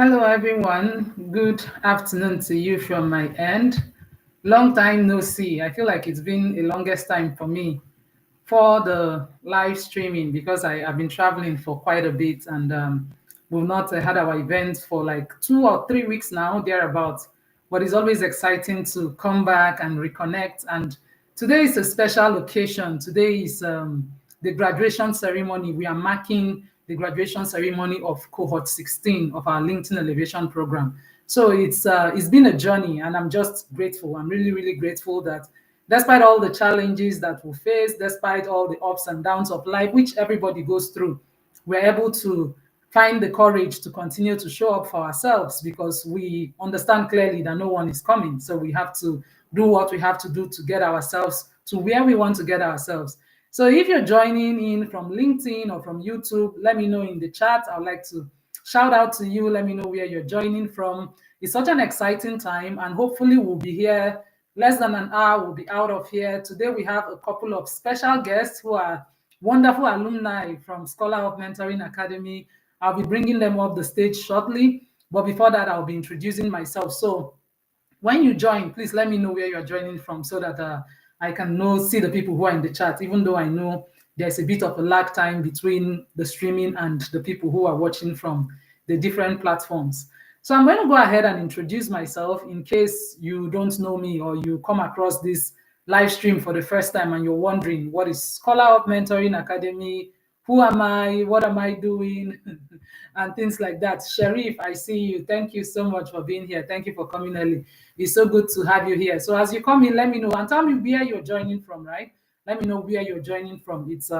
Hello, everyone. Good afternoon to you from my end. Long time no see. I feel like it's been the longest time for me for the live streaming because I have been traveling for quite a bit and we've not had our events for like 2 or 3 weeks now, thereabouts. But it's always exciting to come back and reconnect. And today is a special occasion. Today is the graduation ceremony. We are marking the graduation ceremony of cohort 16 of our LinkedIn Elevation program. So it's been a journey, and I'm just grateful. I'm really, really grateful that despite all the challenges that we face, despite all the ups and downs of life, which everybody goes through, we're able to find the courage to continue to show up for ourselves because we understand clearly that no one is coming. So we have to do what we have to do to get ourselves to where we want to get ourselves. So if you're joining in from LinkedIn or from YouTube, let me know in the chat. I'd like to shout out to you. Let me know where you're joining from. It's such an exciting time, and hopefully we'll be here less than an hour. We'll be out of here. Today we have a couple of special guests who are wonderful alumni from Scholar of Mentoring Academy. I'll be bringing them up the stage shortly, but before that, I'll be introducing myself. So when you join, please let me know where you're joining from so that I can see the people who are in the chat, even though I know there's a bit of a lag time between the streaming and the people who are watching from the different platforms. So I'm going to go ahead and introduce myself in case you don't know me or you come across this live stream for the first time and you're wondering, what is Scholar of Mentoring Academy? Who am I? What am I doing? And things like that. Sharif, I see you. Thank you so much for being here. Thank you for coming early. It's so good to have you here. So as you come in, let me know and tell me where you're joining from, right? Let me know where you're joining from. It's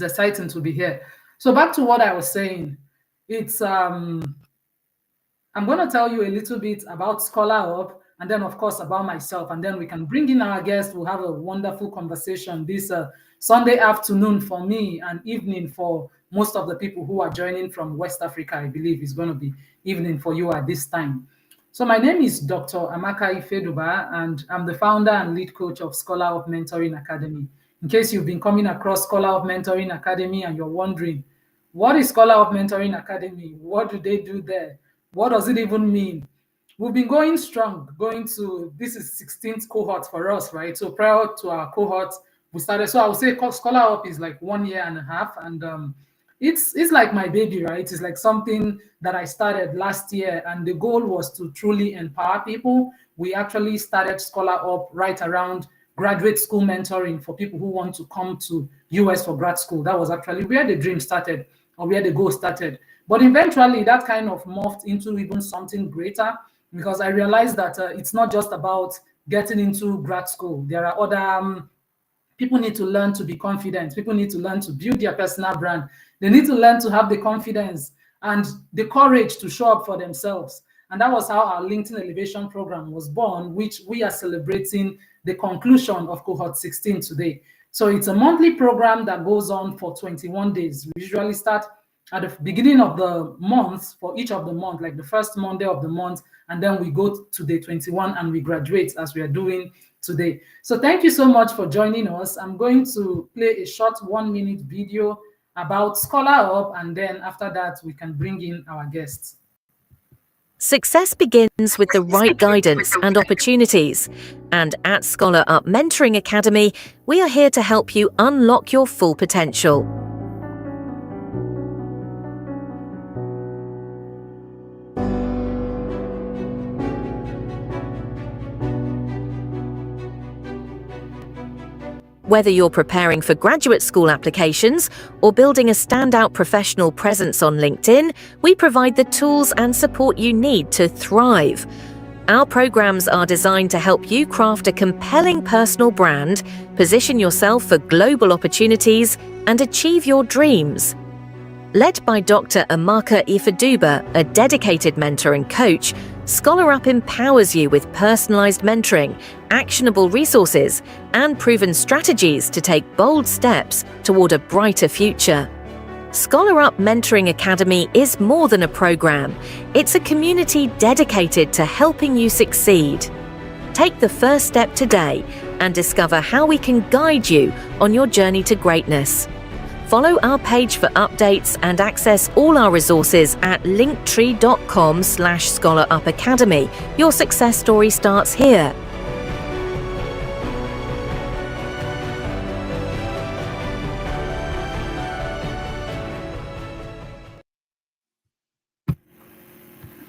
exciting to be here. So back to what I was saying. It's I'm going to tell you a little bit about Scholar Up and then, of course, about myself. And then we can bring in our guests. We'll have a wonderful conversation this Sunday afternoon for me and evening for most of the people who are joining from West Africa. I believe it's going to be evening for you at this time. So my name is Dr. Amaka Ifeduba, and I'm the founder and lead coach of Scholar of Mentoring Academy. In case you've been coming across Scholar of Mentoring Academy and you're wondering, what is Scholar of Mentoring Academy? What do they do there? What does it even mean? We've been going strong, this is 16th cohort for us, right? So prior to our cohort, we started, so I would say Scholar Up is like 1 year and a half, and it's like my baby, right? It's like something that I started last year, and the goal was to truly empower people. We actually started Scholar Up right around graduate school mentoring for people who want to come to US for grad school. That was actually where the dream started, or where the goal started. But eventually that kind of morphed into even something greater, because I realized that it's not just about getting into grad school. There are other people need to learn to be confident. People need to learn to build their personal brand. They need to learn to have the confidence and the courage to show up for themselves. And that was how our LinkedIn Elevation program was born, which we are celebrating the conclusion of cohort 16 today. So it's a monthly program that goes on for 21 days. We usually start at the beginning of the month for each of the month, like the first Monday of the month, and then we go to day 21 and we graduate as we are doing today. So thank you so much for joining us. I'm going to play a short 1-minute video about Scholar Up, and then after that we can bring in our guests. Success begins with the right guidance and opportunities. And at Scholar Up Mentoring Academy, we are here to help you unlock your full potential. Whether you're preparing for graduate school applications or building a standout professional presence on LinkedIn, we provide the tools and support you need to thrive. Our programs are designed to help you craft a compelling personal brand, position yourself for global opportunities, and achieve your dreams. Led by Dr. Amaka Ifeduba, a dedicated mentor and coach, Scholar Up empowers you with personalized mentoring, actionable resources, and proven strategies to take bold steps toward a brighter future. Scholar Up Mentoring Academy is more than a program. It's a community dedicated to helping you succeed. Take the first step today and discover how we can guide you on your journey to greatness. Follow our page for updates and access all our resources at linktree.com/ScholarUpAcademy. Your success story starts here.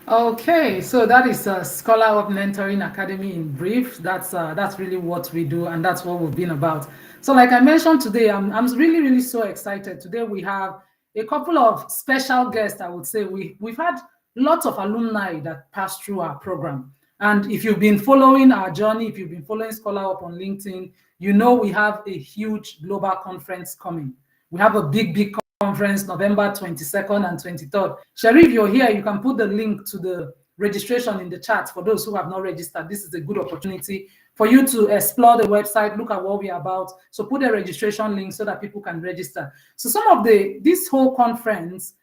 Okay, so that is Scholar of Mentoring Academy in brief. That's really what we do, and that's what we've been about. So, like I mentioned today, I'm really so excited. Today we have a couple of special guests. I would say we've had lots of alumni that passed through our program, and if you've been following our journey, if you've been following Scholar Up on LinkedIn, you know we have a huge global conference coming. We have a big conference November 22nd and 23rd. Sharif, you're here. You can put the link to the registration in the chat for those who have not registered. This is a good opportunity for you to explore the website, look at what we're about. So put a registration link so that people can register. So some of this whole conference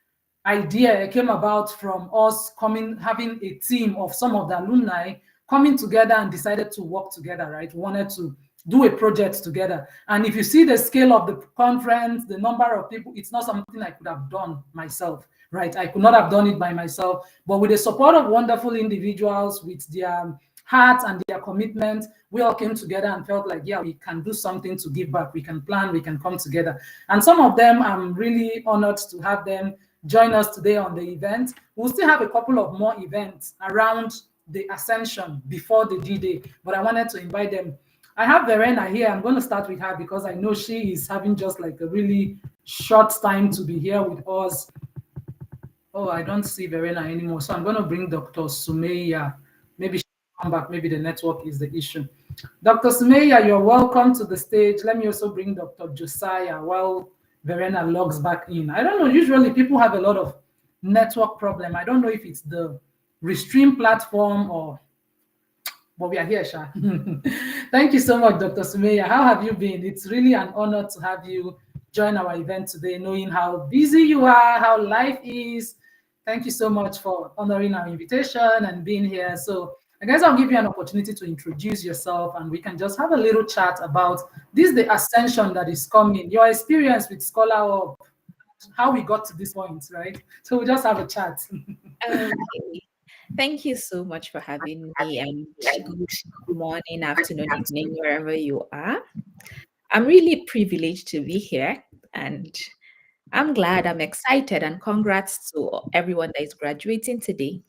idea came about from us having a team of some of the alumni coming together and decided to work together, right? We wanted to do a project together. And if you see the scale of the conference, the number of people, it's not something I could have done myself, right? I could not have done it by myself, but with the support of wonderful individuals, with their heart and their commitment, we all came together and felt like, yeah, we can do something to give back. We can plan, we can come together. And some of them, I'm really honored to have them join us today on the event. We'll still have a couple of more events around the ascension before the D-Day, but I wanted to invite them. I have Verena here. I'm going to start with her because I know she is having just like a really short time to be here with us. Oh, I don't see Verena anymore. So I'm going to bring Dr. Sumaya. Maybe she'll come back. Maybe the network is the issue. Dr. Sumaya, you're welcome to the stage. Let me also bring Dr. Josiah while Verena logs back in. I don't know. Usually people have a lot of network problem. I don't know if it's the Restream platform or, but we are here, Sha. Thank you so much, Dr. Sumaya. How have you been? It's really an honor to have you join our event today, knowing how busy you are, how life is. Thank you so much for honoring our invitation and being here. So I guess I'll give you an opportunity to introduce yourself and we can just have a little chat about this, the ascension that is coming, your experience with Scholar Up, how we got to this point, right? So we'll just have a chat. Okay. Thank you so much for having me, and good morning, afternoon, evening, wherever you are. I'm really privileged to be here, and I'm glad, I'm excited, and congrats to everyone that is graduating today.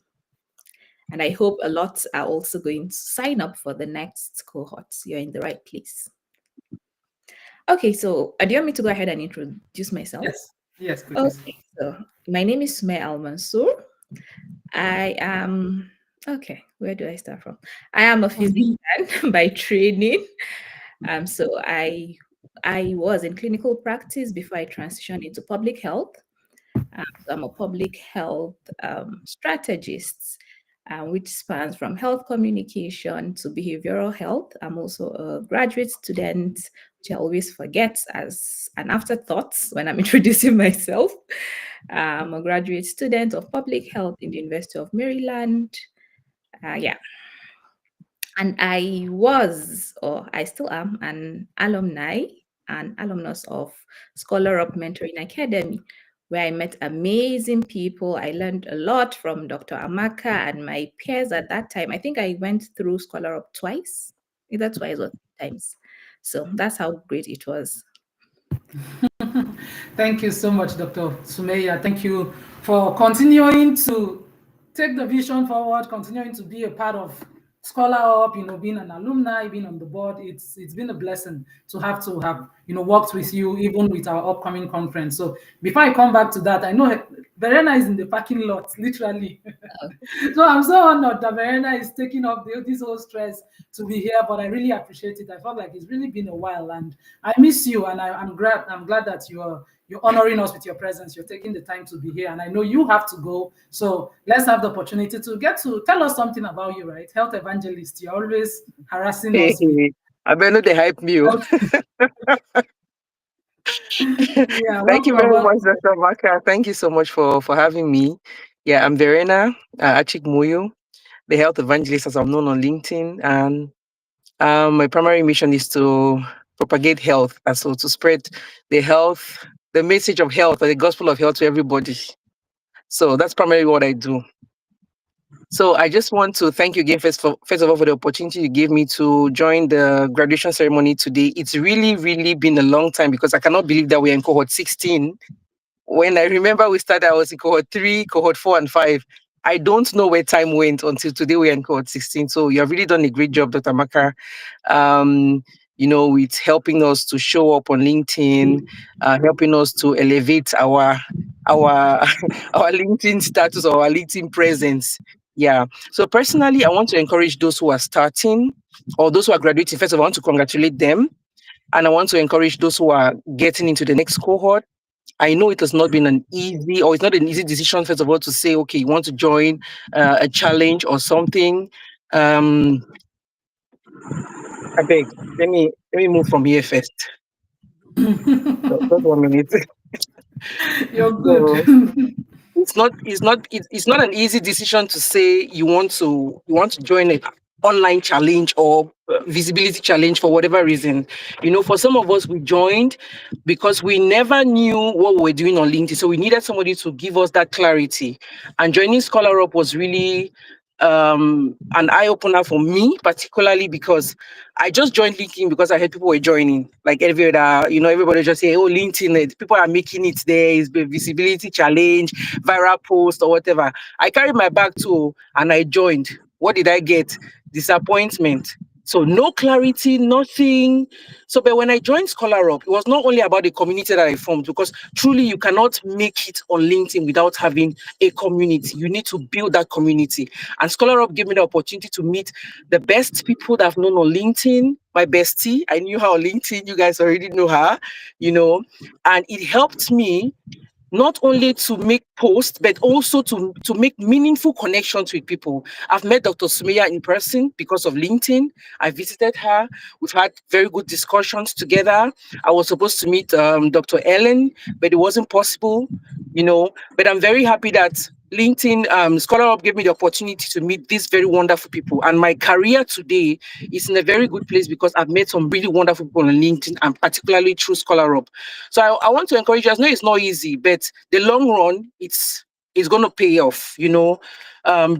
And I hope a lot are also going to sign up for the next cohorts. You're in the right place. Okay, so do you want me to go ahead and introduce myself? Yes, please. Okay, so my name is Sumaya Al-Mansour. I am, okay, where do I start from? I am a physician by training. So I was in clinical practice before I transitioned into public health. So I'm a public health strategist, which spans from health communication to behavioral health. I'm also a graduate student, which I always forget as an afterthought when I'm introducing myself. I'm a graduate student of public health in the University of Maryland. Yeah. And I was, or I still am, an alumnus of Scholar Up Mentoring Academy, where I met amazing people. I learned a lot from Dr. Amaka and my peers at that time. I think I went through Scholar Up twice, either twice or three times. So that's how great it was. Thank you so much, Dr. Sumaya. Thank you for continuing to take the vision forward, continuing to be a part of Scholar Up, being an alumni, being on the board. It's been a blessing to have worked with you, even with our upcoming conference. So before I come back to that, I know Verena is in the parking lot, literally. So I'm so honored that Verena is taking up this whole stress to be here, but I really appreciate it. I felt like it's really been a while, and I miss you, and I'm glad that you're honoring us with your presence. You're taking the time to be here, and I know you have to go. So let's have the opportunity to get to tell us something about you, right? Health evangelist. You're always harassing us. I better they hype me. Yeah, Thank you welcome, very much, welcome. Dr. Amaka. Thank you so much for having me. Yeah, I'm Verena Achikmuyu, the health evangelist, as I'm known on LinkedIn. And my primary mission is to propagate health, and so to spread the health the message of health or the gospel of health to everybody. So that's primarily what I do. So I just want to thank you again first of all for the opportunity you gave me to join the graduation ceremony today. It's really, really been a long time because I cannot believe that we're in cohort 16. When I remember we started, I was in cohort 3, cohort 4, and 5. I don't know where time went until today we're in cohort 16. So you have really done a great job, Dr. Maka. Um, with helping us to show up on LinkedIn, helping us to elevate our our LinkedIn status or our LinkedIn presence. Yeah. So personally, I want to encourage those who are starting or those who are graduating. First of all, I want to congratulate them. And I want to encourage those who are getting into the next cohort. I know it has not been an easy, or it's not an easy decision, first of all, to say, okay, you want to join a challenge or something. Um, I beg, let me move from here first. Just 1 minute. You're good. So it's not an easy decision to say you want to join an online challenge or visibility challenge for whatever reason. For some of us, we joined because we never knew what we were doing on LinkedIn, so we needed somebody to give us that clarity. And joining Scholar Up was really an eye opener for me, particularly because I just joined LinkedIn because I heard people were joining. Like every other, everybody just say, "Oh, LinkedIn, people are making it there. It's the visibility challenge, viral post or whatever." I carried my bag too and I joined. What did I get? Disappointment. So no clarity, nothing. So, but when I joined Scholar Up, it was not only about the community that I formed, because truly you cannot make it on LinkedIn without having a community. You need to build that community. And Scholar Up gave me the opportunity to meet the best people that I've known on LinkedIn. My bestie, I knew her on LinkedIn. You guys already know her, and it helped me not only to make posts, but also to make meaningful connections with people. I've met Dr. Sumaya in person because of LinkedIn. I visited her. We've had very good discussions together. I was supposed to meet Dr. Ellen, but it wasn't possible, But I'm very happy that LinkedIn Scholar Up gave me the opportunity to meet these very wonderful people. And my career today is in a very good place because I've met some really wonderful people on LinkedIn, and particularly through Scholar Up. So I want to encourage you. I know it's not easy, but the long run, it's going to pay off.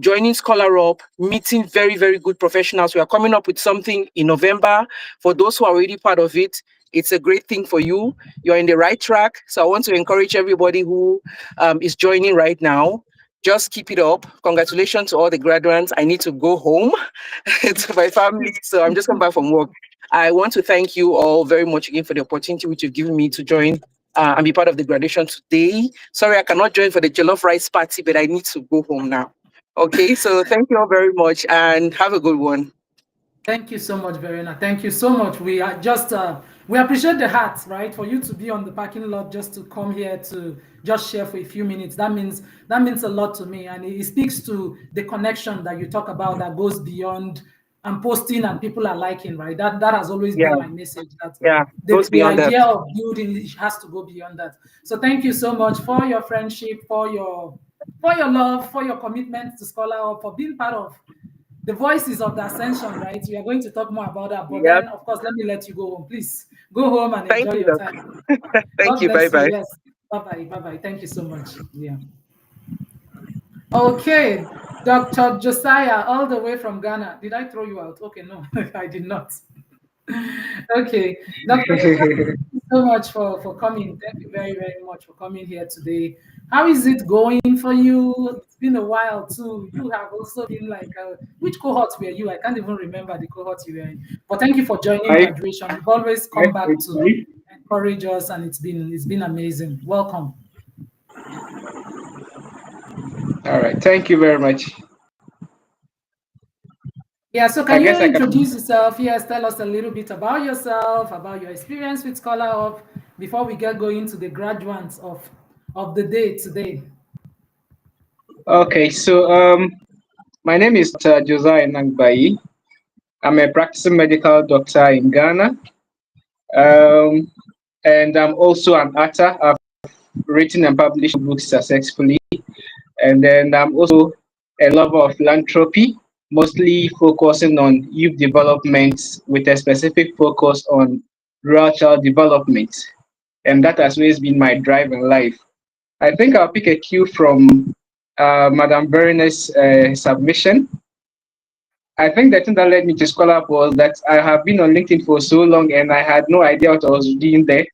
Joining Scholar Up, meeting very, very good professionals. We are coming up with something in November. For those who are already part of it, it's a great thing for you. You're in the right track. So I want to encourage everybody who is joining right now. Just keep it up. Congratulations to all the graduates. I need to go home to my family. So I'm just coming back from work. I want to thank you all very much again for the opportunity which you've given me to join and be part of the graduation today. Sorry, I cannot join for the jollof rice party, but I need to go home now. Okay, so thank you all very much and have a good one. Thank you so much, Verena. Thank you so much. We are just we appreciate the heart, right? For you to be on the parking lot just to come here to just share for a few minutes. That means a lot to me, and it speaks to the connection that you talk about that goes beyond and posting and people are liking, right? That has always Yeah, been my message. That yeah, the, goes the beyond that. idea of building it has to go beyond that. So thank you so much for your friendship, for your love, for your commitment to Scholar Up, for being part of the voices of the ascension, right? We are going to talk more about that. But Yeah, then, of course, let me let you go home. Please go home and thank enjoy you, your doc. time. Thank God you. Bye bless you. bye. Yes. Bye bye. Bye bye. Thank you so much. Yeah. Okay. Dr. Josiah, all the way from Ghana. Did I throw you out? Okay, no, I did not. Okay. Dr. Josiah, thank you so much for coming. Thank you very, very much for coming here today. How is it going for you? It's been a while too. You have also been like, which cohort were you? I can't even remember the cohort you were in. But thank you for joining I, graduation. You've always I, come back to I, encourage us, and it's been amazing. Welcome. all right. Thank you very much. Yeah, so I can you guess I can. introduce yourself? Yes, tell us a little bit about yourself, about your experience with Scholar Up before we get going to the graduates of the day today. Okay, so my name is Josiah Nangbai. I'm a practicing medical doctor in Ghana, um, and I'm also an author. I've written and published books successfully, and then I'm also a lover of philanthropy, mostly focusing on youth development with a specific focus on rural child development. and that has always been my drive in life. I think I'll pick a cue from Madam Berenice's submission. I think the thing that led me to Scholar Up was that I have been on LinkedIn for so long and I had no idea what I was doing there.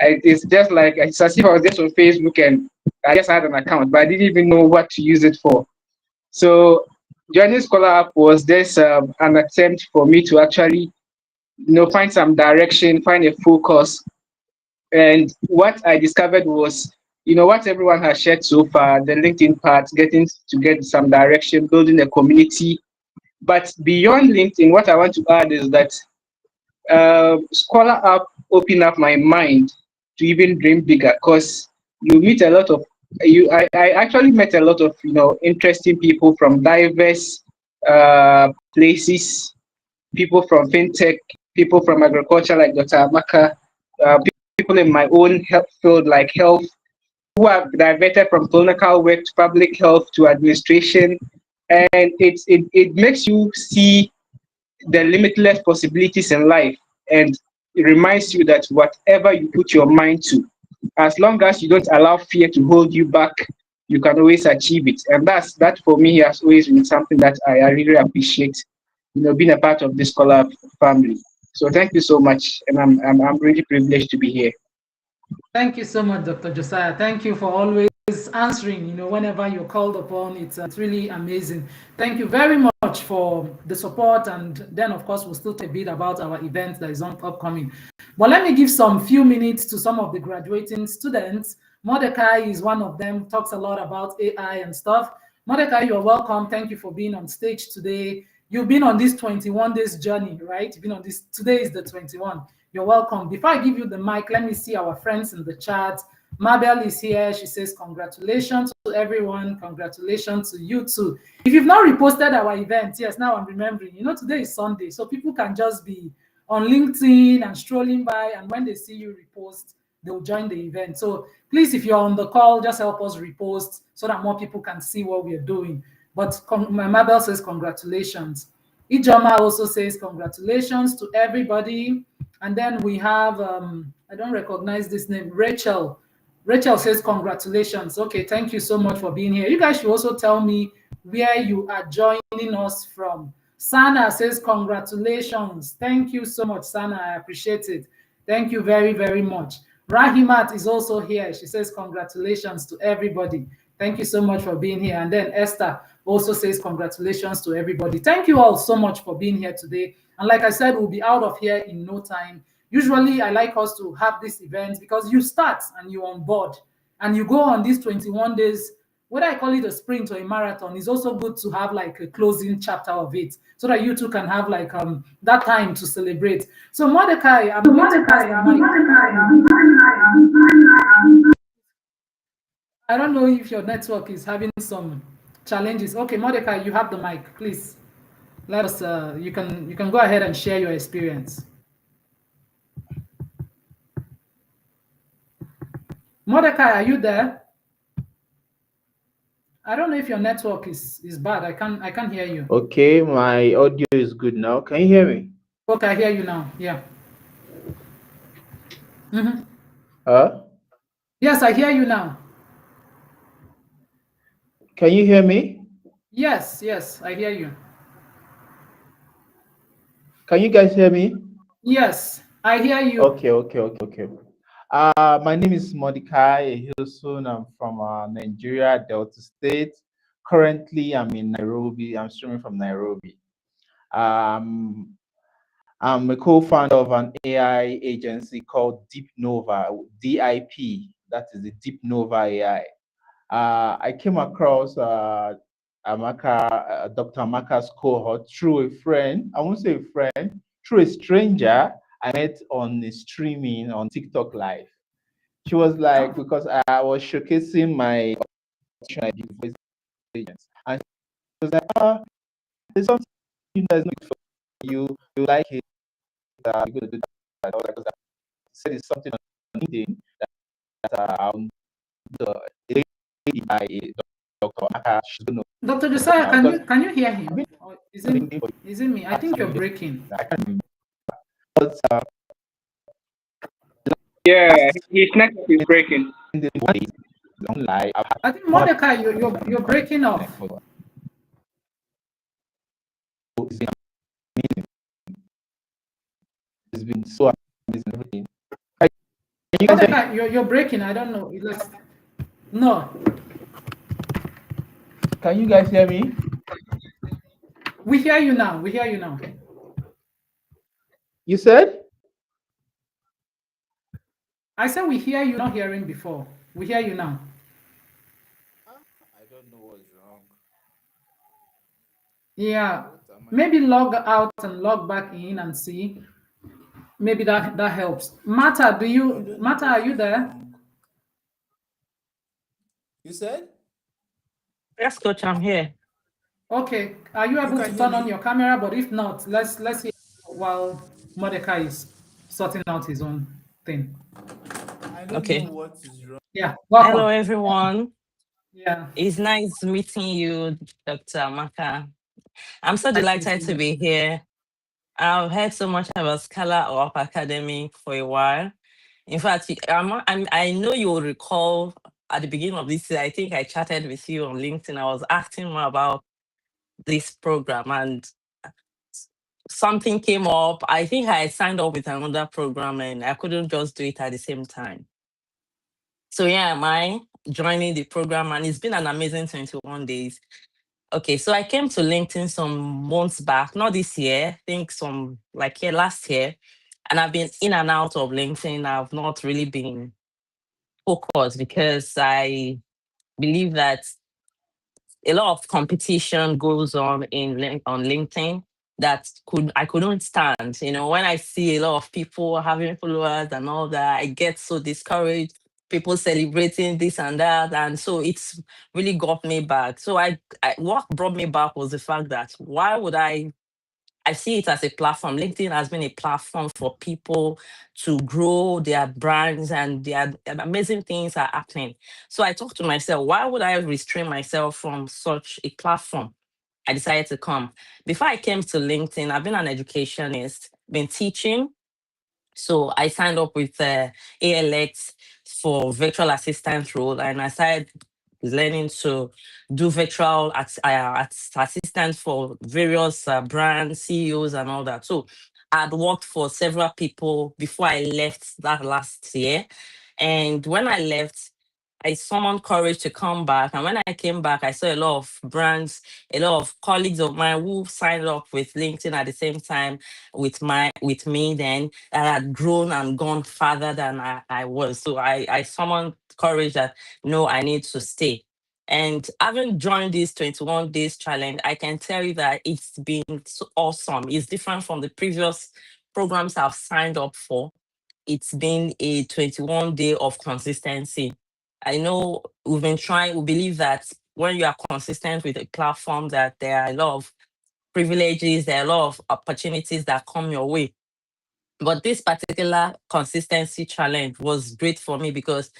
It's just like it's as if I was just on Facebook and I just had an account, but I didn't even know what to use it for. So joining Scholar Up was just an attempt for me to actually, find some direction, find a focus. And what I discovered was, what everyone has shared so far, the LinkedIn part, getting to get some direction, building a community. But beyond LinkedIn, what I want to add is that Scholar Up opened up my mind to even dream bigger because you meet a lot of I actually met a lot of interesting people from diverse places, people from fintech, people from agriculture like Dr. Amaka, people in my own health field like health, who have diverted from clinical work to public health to administration, and it makes you see the limitless possibilities in life, and it reminds you that whatever you put your mind to, as long as you don't allow fear to hold you back, you can always achieve it. And that for me has always been something that I really appreciate, being a part of this Scholar family. So thank you so much, and I'm really privileged to be here. Thank you so much, Dr. Josiah. Thank you for always answering, whenever you're called upon. It's really amazing. Thank you very much for the support. And then, of course, we'll still talk a bit about our event that is upcoming. But let me give some few minutes to some of the graduating students. Mordecai is one of them, talks a lot about AI and stuff. Mordecai, you're welcome. Thank you for being on stage today. You've been on this 21 days journey, right? You've been on this, today is the 21. You're welcome. Before I give you the mic, let me see our friends in the chat. Mabel is here. She says, congratulations to everyone. Congratulations to you too. If you've not reposted our event, yes, now I'm remembering. Today is Sunday, so people can just be on LinkedIn and strolling by, and when they see you repost, they'll join the event. So please, if you're on the call, just help us repost so that more people can see what we're doing. But Mabel says, congratulations. Ijoma also says, congratulations to everybody. And then we have, I don't recognize this name, Rachel. Rachel says, congratulations. Okay, thank you so much for being here. You guys should also tell me where you are joining us from. Sana says, congratulations. Thank you so much, Sana. I appreciate it. Thank you very, very much. Rahimat is also here. She says, congratulations to everybody. Thank you so much for being here. And then Esther also says, congratulations to everybody. Thank you all so much for being here today. And like I said, we'll be out of here in no time. Usually, I like us to have this event because you start and you're on board and you go on these 21 days. Whether I call it a sprint or a marathon, is also good to have like a closing chapter of it so that you two can have like that time to celebrate. So Mordecai, I don't know if your network is having some challenges. Okay, Mordecai, you have the mic. Please let us. You can go ahead and share your experience. Mordecai, are you there? I don't know if your network is bad. I can't hear you. Okay, my audio is good now. Can you hear me? Okay, I hear you now. Yeah. Yes, I hear you now. Can you hear me? Yes, I hear you. Can you guys hear me? Yes, I hear you. Okay. My name is Mordecai Hilson. I'm from Nigeria, Delta State. Currently, I'm in Nairobi. I'm streaming from Nairobi. I'm a co-founder of an AI agency called Deep Nova, DIP. That is the Deep Nova AI. I came across Amaka, Dr. Amaka's cohort through a friend. I won't say a friend, through a stranger I met on the streaming on TikTok Live. She was like, because I was showcasing my voice agents, and she was like, there's something that's not for you. You like it? You're going to do that. I was like, said it's something on LinkedIn that the lady by Dr. Amaka, she's going to. Dr. Josiah, can you hear him? Or is it me? I think you're breaking. I can't remember. But, Yeah, his network is breaking. in the 1 days online, I've had I think more Mordecai, you're breaking than off. followers. So it's been amazing. It's been so amazing. Everything. Can you guys hear me? Mordecai, you're breaking. I don't know. No, Can you guys hear me? we hear you now. We hear you now. You said? I said we hear you, not hearing before. We hear you now. I don't know what's wrong. Yeah. What am I Maybe doing? log out and log back in and see. Maybe that helps. Martha, I don't know Martha, what are you is there? wrong. You said? Yes, coach, I'm here. Okay. Are you You able can to hear turn on me? your camera? But if not, let's hear while Mordecai is sorting out his own thing. I don't know Okay. what is wrong. Yeah. Hello, Welcome. everyone. Yeah. It's nice meeting you, Dr. Amaka. I'm so Nice delighted meeting to you. be here. I've heard so much about Scala or Up Academy for a while. In fact, I know you will recall at the beginning of this year, I think I chatted with you on LinkedIn. I was asking more about this program and something came up. I think I signed up with another program and I couldn't just do it at the same time. So yeah, am I joining the program and it's been an amazing 21 days. Okay, so I came to LinkedIn some months back, not this year, I think some like last year. And I've been in and out of LinkedIn. I've not really been focused because I believe that a lot of competition goes on on LinkedIn that I couldn't stand. You know, when I see a lot of people having followers and all that, I get so discouraged. People celebrating this and that, and so it's really got me back. So I what brought me back was the fact that why would I see it as a platform. LinkedIn has been a platform for people to grow their brands and their amazing things are happening. So I thought to myself, why would I restrain myself from such a platform? I decided to come. Before I came to LinkedIn, I've been an educationist, been teaching. So I signed up with ALX for virtual assistant role, and I started learning to do virtual assistant for various brands, CEOs, and all that. So I'd worked for several people before I left that last year, and when I left, I summoned courage to come back. And when I came back, I saw a lot of brands, a lot of colleagues of mine who signed up with LinkedIn at the same time with me then that had grown and gone farther than I was. So I summoned courage that no, I need to stay. And having joined this 21 days challenge, I can tell you that it's been so awesome. It's different from the previous programs I've signed up for. It's been a 21-day of consistency. I know we've been trying, we believe that when you are consistent with a platform, that there are a lot of privileges, there are a lot of opportunities that come your way. But this particular consistency challenge was great for me because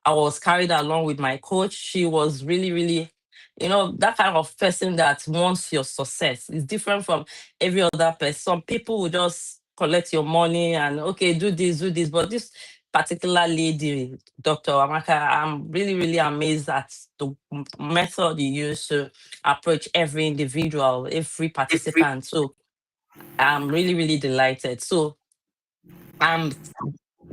I was carried along with my coach. She was really, really, that kind of person that wants your success. It's different from every other person. Some people will just collect your money and, okay, do this, do this. But this particular lady, Dr. Amaka, I'm really, really amazed at the method you use to approach every individual, every participant. So I'm really, really delighted. So um,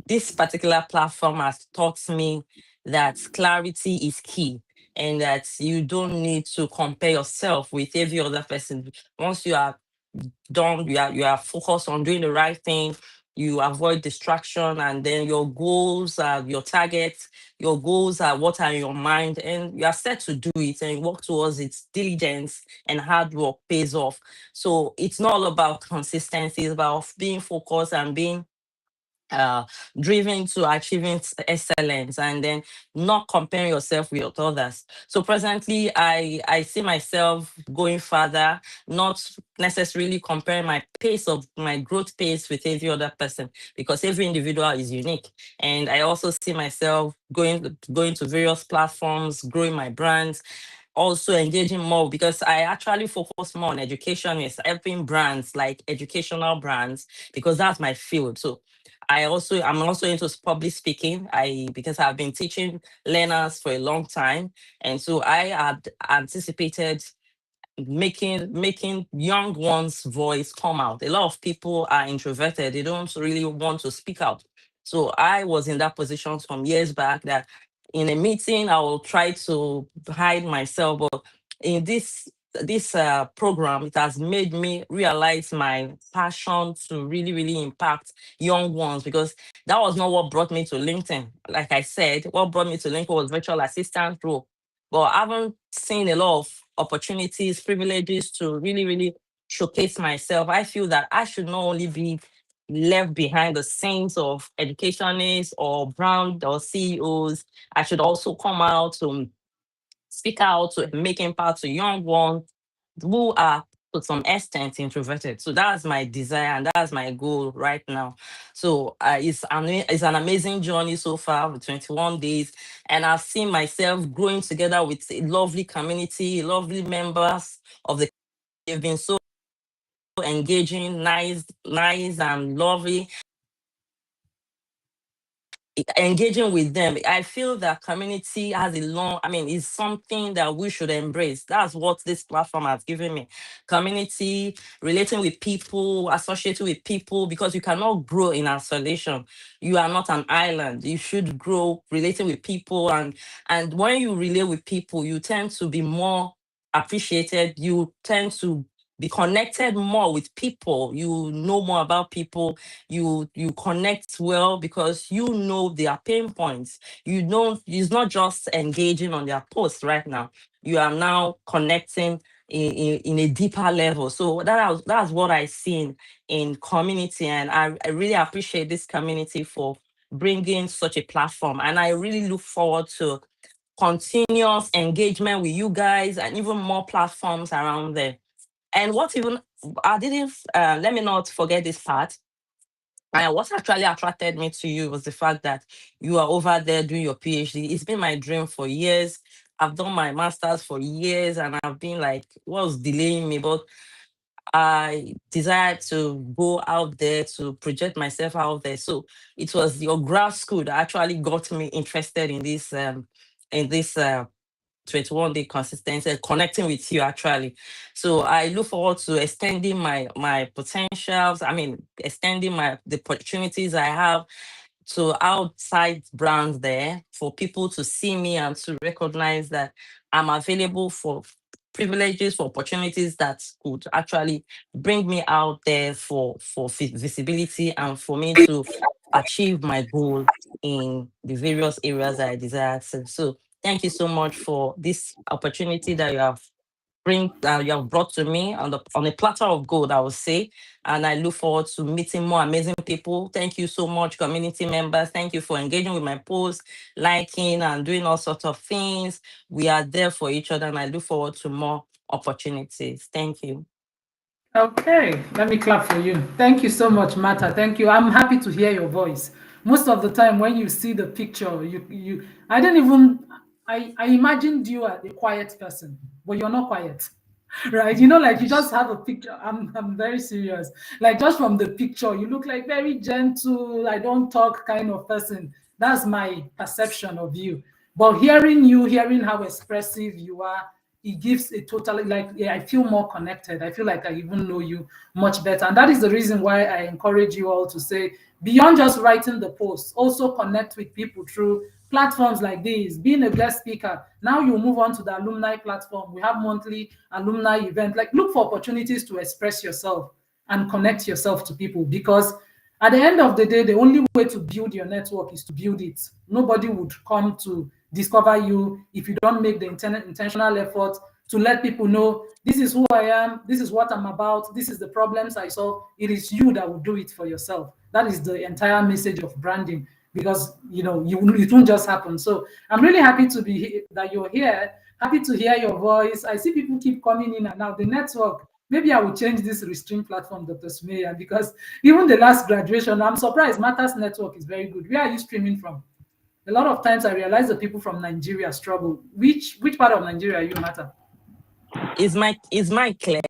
this particular platform has taught me that clarity is key and that you don't need to compare yourself with every other person. Once you are done, you are focused on doing the right thing, you avoid distraction, and then your goals are your targets, your goals are what are in your mind, and you are set to do it and work towards it. Diligence and hard work pays off. So it's not all about consistency, it's about being focused and being uh driven to achieving excellence, and then not comparing yourself with others. So presently I see myself going further, not necessarily comparing my pace of my growth pace with every other person, because every individual is unique. And I also see myself going to various platforms, growing my brands, also engaging more, because I actually focus more on education, is helping brands, like educational brands, because that's my field. So I'm also into public speaking. Because I've been teaching learners for a long time, and so I had anticipated making young ones' voice come out. A lot of people are introverted; they don't really want to speak out. So I was in that position some years back that in a meeting I will try to hide myself, but in this program, it has made me realize my passion to really really impact young ones, because that was not what brought me to LinkedIn. Like I said, what brought me to LinkedIn was virtual assistant role, but I haven't seen a lot of opportunities, privileges to really, really showcase myself. I feel that I should not only be left behind the scenes of educationists or brand or CEOs. I should also come out to speak out, to make impact to young ones who are to some extent introverted. So that's my desire and that's my goal right now. So it's an amazing journey so far with 21 days. And I've seen myself growing together with a lovely community, lovely members of the. They've been so engaging, nice and lovely. Engaging with them, I feel that community has a long, is something that we should embrace. That's what this platform has given me. Community, relating with people, associating with people, because you cannot grow in isolation. You are not an island. You should grow relating with people, and when you relate with people, you tend to be more appreciated. You tend to be connected more with people. You know more about people, you connect well because you know their pain points. You know, it's not just engaging on their posts right now. You are now connecting in a deeper level. So that's what I seen in community, and I really appreciate this community for bringing such a platform. And I really look forward to continuous engagement with you guys and even more platforms around there. And what even I didn't let me not forget this part. What actually attracted me to you was the fact that you are over there doing your PhD. It's been my dream for years. I've done my master's for years, and I've been like, what's delaying me? But I desired to go out there to project myself out there. So it was your grad school that actually got me interested in this 21-day consistency, connecting with you actually. So I look forward to extending my potentials. Extending the opportunities I have to outside brands there, for people to see me and to recognize that I'm available for privileges, for opportunities that could actually bring me out there for visibility and for me to achieve my goal in the various areas that I desire to. So thank you so much for this opportunity that you have brought to me on a platter of gold, I would say. And I look forward to meeting more amazing people. Thank you so much, community members. Thank you for engaging with my posts, liking and doing all sorts of things. We are there for each other, and I look forward to more opportunities. Thank you. Okay, let me clap for you. Thank you so much, Martha. Thank you. I'm happy to hear your voice. Most of the time, when you see the picture, I don't even, I imagined you as a quiet person, but you're not quiet, right? Like you just have a picture. I'm very serious. Like just from the picture, you look like very gentle. I don't talk kind of person. That's my perception of you. But hearing you, hearing how expressive you are, it gives a totally, like, yeah, I feel more connected. I feel like I even know you much better. And that is the reason why I encourage you all to say, beyond just writing the posts, also connect with people through platforms like this, being a guest speaker. Now you move on to the alumni platform. We have monthly alumni event. Like, look for opportunities to express yourself and connect yourself to people, because at the end of the day, the only way to build your network is to build it. Nobody would come to discover you if you don't make the intentional effort to let people know, this is who I am, this is what I'm about, this is the problems I solve. It is you that will do it for yourself. That is the entire message of branding, because it won't just happen. So I'm really happy to be that you're here. Happy to hear your voice. I see people keep coming in and out. The network, maybe I will change this restream platform, Dr. Sumeya, because even the last graduation, I'm surprised. Martha's network is very good. Where are you streaming from? A lot of times I realize the people from Nigeria struggle. Which part of Nigeria are you, Martha? Is my clear?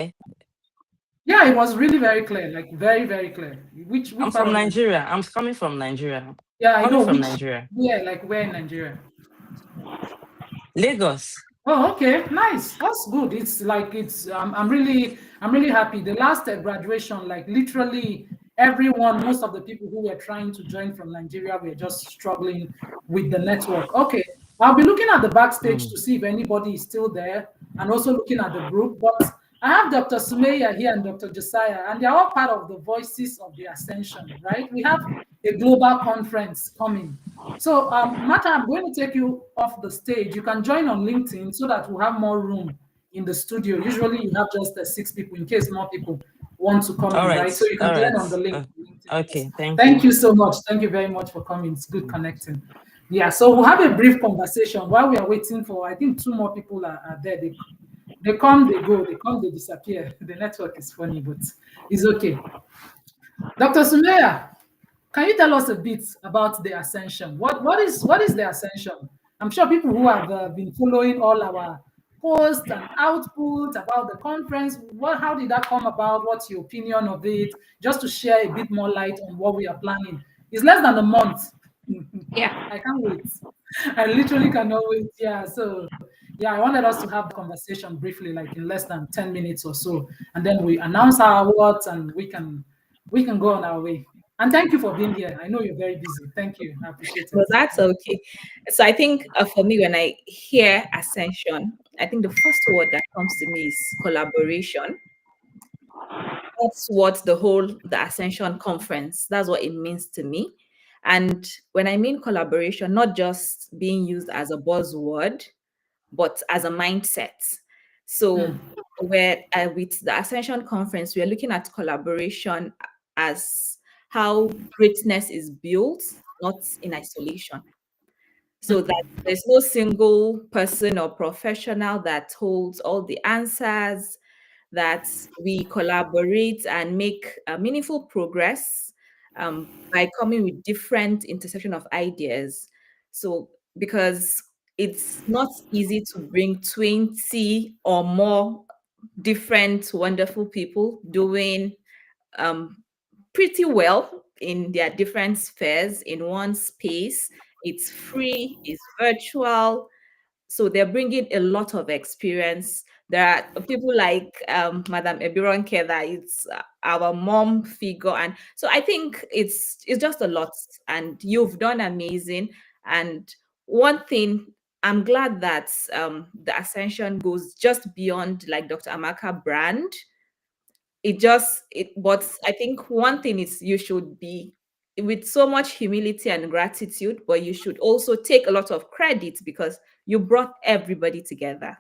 Yeah, it was really very clear, like very, very clear. I'm Which part from of Nigeria? Nigeria. I'm coming from Nigeria. Yeah, I Coming know from which. Nigeria. Yeah, like where in Nigeria? Lagos. Oh, okay, nice. That's good. It's like it's. I'm really happy. The last graduation, like literally everyone, most of the people who were trying to join from Nigeria were just struggling with the network. Okay, I'll be looking at the backstage Mm. to see if anybody is still there, and also looking at the group. But I have Dr. Sumeya here and Dr. Josiah, and they're all part of the Voices of the Ascension, right? We have a global conference coming. So, Martha, I'm going to take you off the stage. You can join on LinkedIn so that we'll have more room in the studio. Usually, you have just 6 people in case more people want to come All in, right. right? So you can All join right. on the link. LinkedIn. Yes. Okay. Thank Thank you. you so much. Thank you very much for coming. It's good connecting. Yeah. So we'll have a brief conversation while we are waiting for. I think 2 more people are there. They come, they go. They come, they disappear. The network is funny, but it's okay. Dr. Sumeya, can you tell us a bit about the ascension? What is the ascension? I'm sure people who have been following all our posts and output about the conference, how did that come about? What's your opinion of it? Just to share a bit more light on what we are planning. It's less than a month. Yeah. I can't wait. I literally cannot wait. Yeah. So yeah, I wanted us to have the conversation briefly, like in less than 10 minutes or so, and then we announce our awards and we can go on our way. And thank you for being here. I know you're very busy. Thank you. I appreciate Well, it. that's okay. So I think for me, when I hear ascension, I think the first word that comes to me is collaboration. That's what the Ascension conference, that's what it means to me. And when I mean collaboration, not just being used as a buzzword, but as a mindset. So where with the Ascension conference, we are looking at collaboration as how greatness is built, not in isolation. So that there's no single person or professional that holds all the answers, that we collaborate and make meaningful progress by coming with different intersection of ideas. So because it's not easy to bring 20 or more different wonderful people doing um, pretty well in their different spheres in one space. It's free, it's virtual, so they're bringing a lot of experience. There are people like Madam Ebironke, that it's our mom figure, and so I think it's just a lot. And you've done amazing. And one thing, I'm glad that the Ascension goes just beyond like Dr. Amaka brand. But I think one thing is you should be with so much humility and gratitude, but you should also take a lot of credit because you brought everybody together.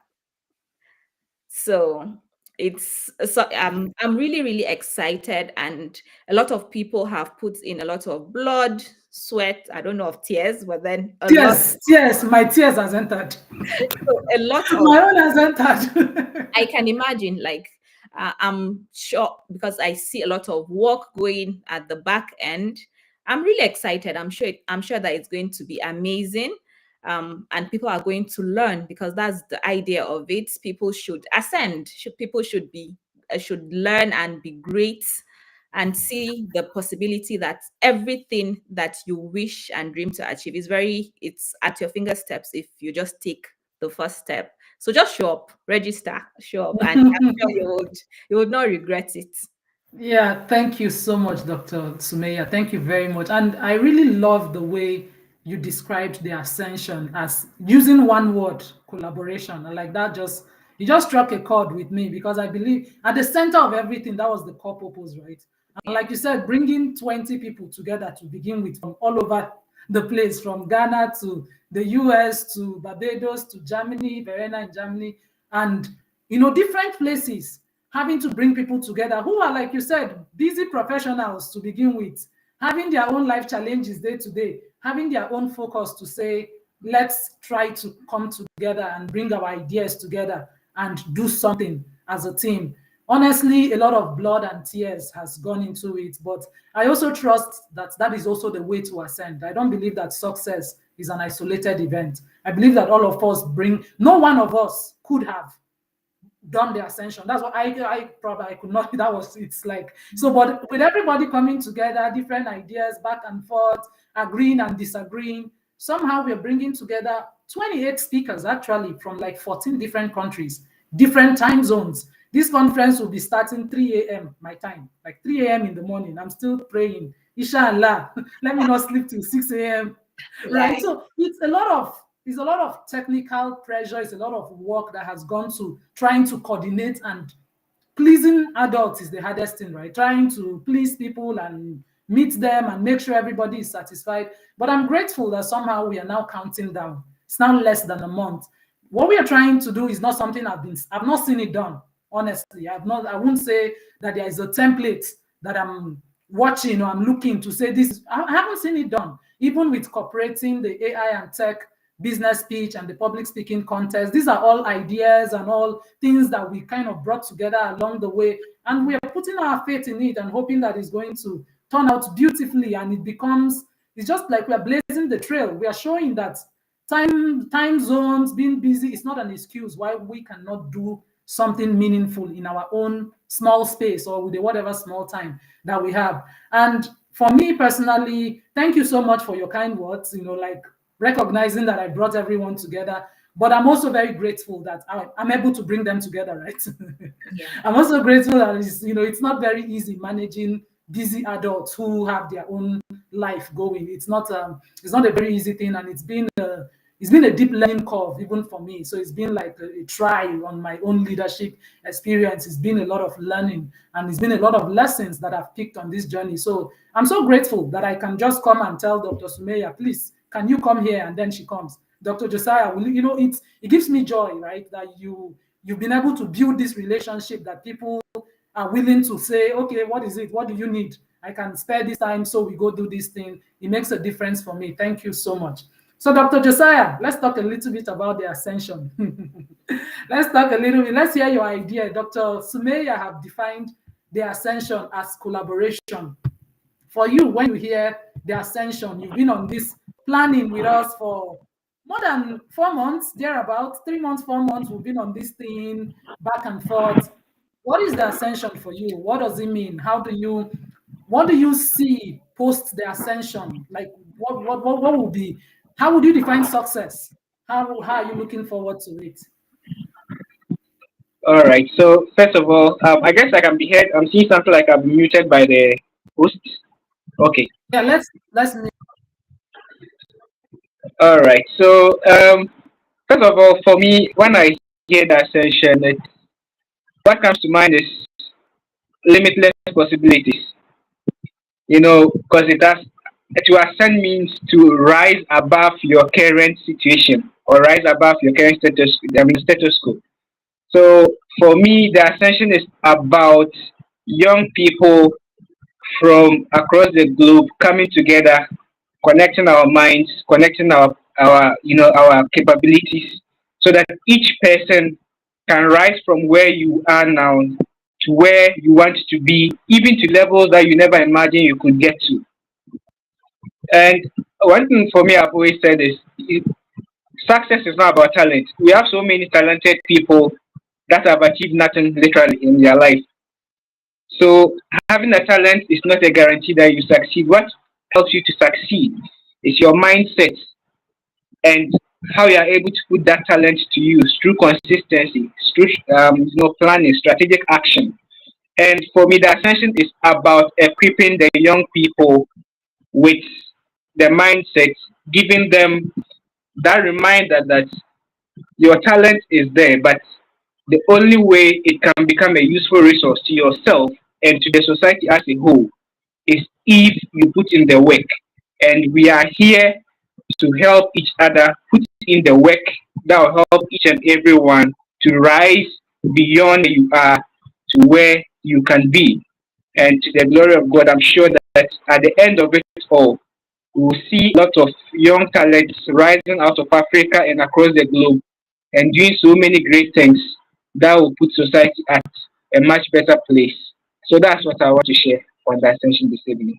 So I'm really, really excited, and a lot of people have put in a lot of blood, sweat, I don't know of tears, but then a lot, Tears, tears. My tears has entered. so a lot of, My own has entered. I can imagine, like, I'm sure because I see a lot of work going at the back end. I'm really excited. I'm sure that it's going to be amazing. And people are going to learn because that's the idea of it. People should ascend. People should learn and be great and see the possibility that everything that you wish and dream to achieve it's at your fingersteps if you just take the first step. So just show up, register, show up, and I'm sure you would not regret it. Yeah, thank you so much, Dr. Sumeya. Thank you very much. And I really love the way you described the ascension as using one word, collaboration. And like that you just struck a chord with me because I believe at the center of everything, that was the core purpose, right? And Yeah. like you said, bringing 20 people together to begin with from all over the place, from Ghana to the US to Barbados to Germany, Verena in Germany, and different places, having to bring people together who are, like you said, busy professionals to begin with, having their own life challenges day to day, having their own focus to say, let's try to come together and bring our ideas together and do something as a team. Honestly, a lot of blood and tears has gone into it, but I also trust that that is also the way to ascend. I don't believe that success is an isolated event. I believe that all of us no one of us could have done the ascension. That's what I probably I could not. That was it's like so. But with everybody coming together, different ideas back and forth, agreeing and disagreeing. Somehow we're bringing together 28 speakers actually from like 14 different countries, different time zones. This conference will be starting 3 a.m. my time, like 3 a.m. in the morning. I'm still praying, Inshallah. Let me not sleep till 6 a.m. Right. So it's a lot of technical pressure, it's a lot of work that has gone to trying to coordinate, and pleasing adults is the hardest thing, right? Trying to please people and meet them and make sure everybody is satisfied. But I'm grateful that somehow we are now counting down. It's now less than a month. What we are trying to do is not something I've not seen it done. Honestly, I won't say that there is a template that I'm watching or I'm looking to say this. I haven't seen it done. Even with cooperating the AI and tech business speech and the public speaking contest. These are all ideas and all things that we kind of brought together along the way. And we are putting our faith in it and hoping that it's going to turn out beautifully. And it's just like we are blazing the trail. We are showing that time zones, being busy is not an excuse why we cannot do something meaningful in our own small space or with whatever small time that we have. And for me personally, thank you so much for your kind words, like recognizing that I brought everyone together. But I'm also very grateful that I'm able to bring them together, right? Yeah. I'm also grateful that it's not very easy managing busy adults who have their own life going. It's not a very easy thing, and it's been a deep learning curve even for me. So it's been like a try on my own leadership experience. It's been a lot of learning, and it's been a lot of lessons that I've picked on this journey. So I'm so grateful that I can just come and tell Dr. Sumeya, please, can you come here? And then she comes. Dr. Josiah, it gives me joy, right? That you've been able to build this relationship that people are willing to say, okay, what is it? What do you need? I can spare this time, so we go do this thing. It makes a difference for me. Thank you so much. So, Dr. Josiah, let's talk a little bit about the ascension. Let's talk a little bit. Let's hear your idea. Dr. Sumeya have defined the ascension as collaboration. For you, when you hear the ascension, you've been on this planning with us for more than 4 months, thereabouts, 3 months, 4 months. We've been on this thing back and forth. What is the ascension for you? What does it mean? What do you see post the ascension? Like what will be, how would you define success? How are you looking forward to it? All right. So first of all, I guess I can be heard. I'm seeing something like I'm muted by the host. Okay. Yeah, let's All right. So first of all, for me, when I hear the ascension, what comes to mind is limitless possibilities. Because to ascend means to rise above your current situation or rise above your current status quo. So for me, the ascension is about young people from across the globe coming together, connecting our minds, connecting our capabilities, so that each person can rise from where you are now to where you want to be, even to levels that you never imagined you could get to. And one thing for me, I've always said is success is not about talent. We have so many talented people that have achieved nothing literally in their life. So having a talent is not a guarantee that you succeed. What helps you to succeed is your mindset and how you are able to put that talent to use through consistency, through planning, strategic action. And for me, the ascension is about equipping the young people with the mindset, giving them that reminder that your talent is there, but the only way it can become a useful resource to yourself and to the society as a whole is if you put in the work. And we are here to help each other put in the work that will help each and everyone to rise beyond where you are to where you can be. And to the glory of God, I'm sure that at the end of it all, we will see a lot of young talents rising out of Africa and across the globe and doing so many great things that will put society at a much better place. So that's what I want to share on the ascension this evening.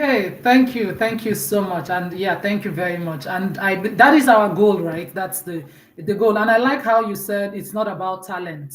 Hey, thank you so much, and yeah, thank you very much. And I that is our goal, right? That's the goal. And I like how you said it's not about talent.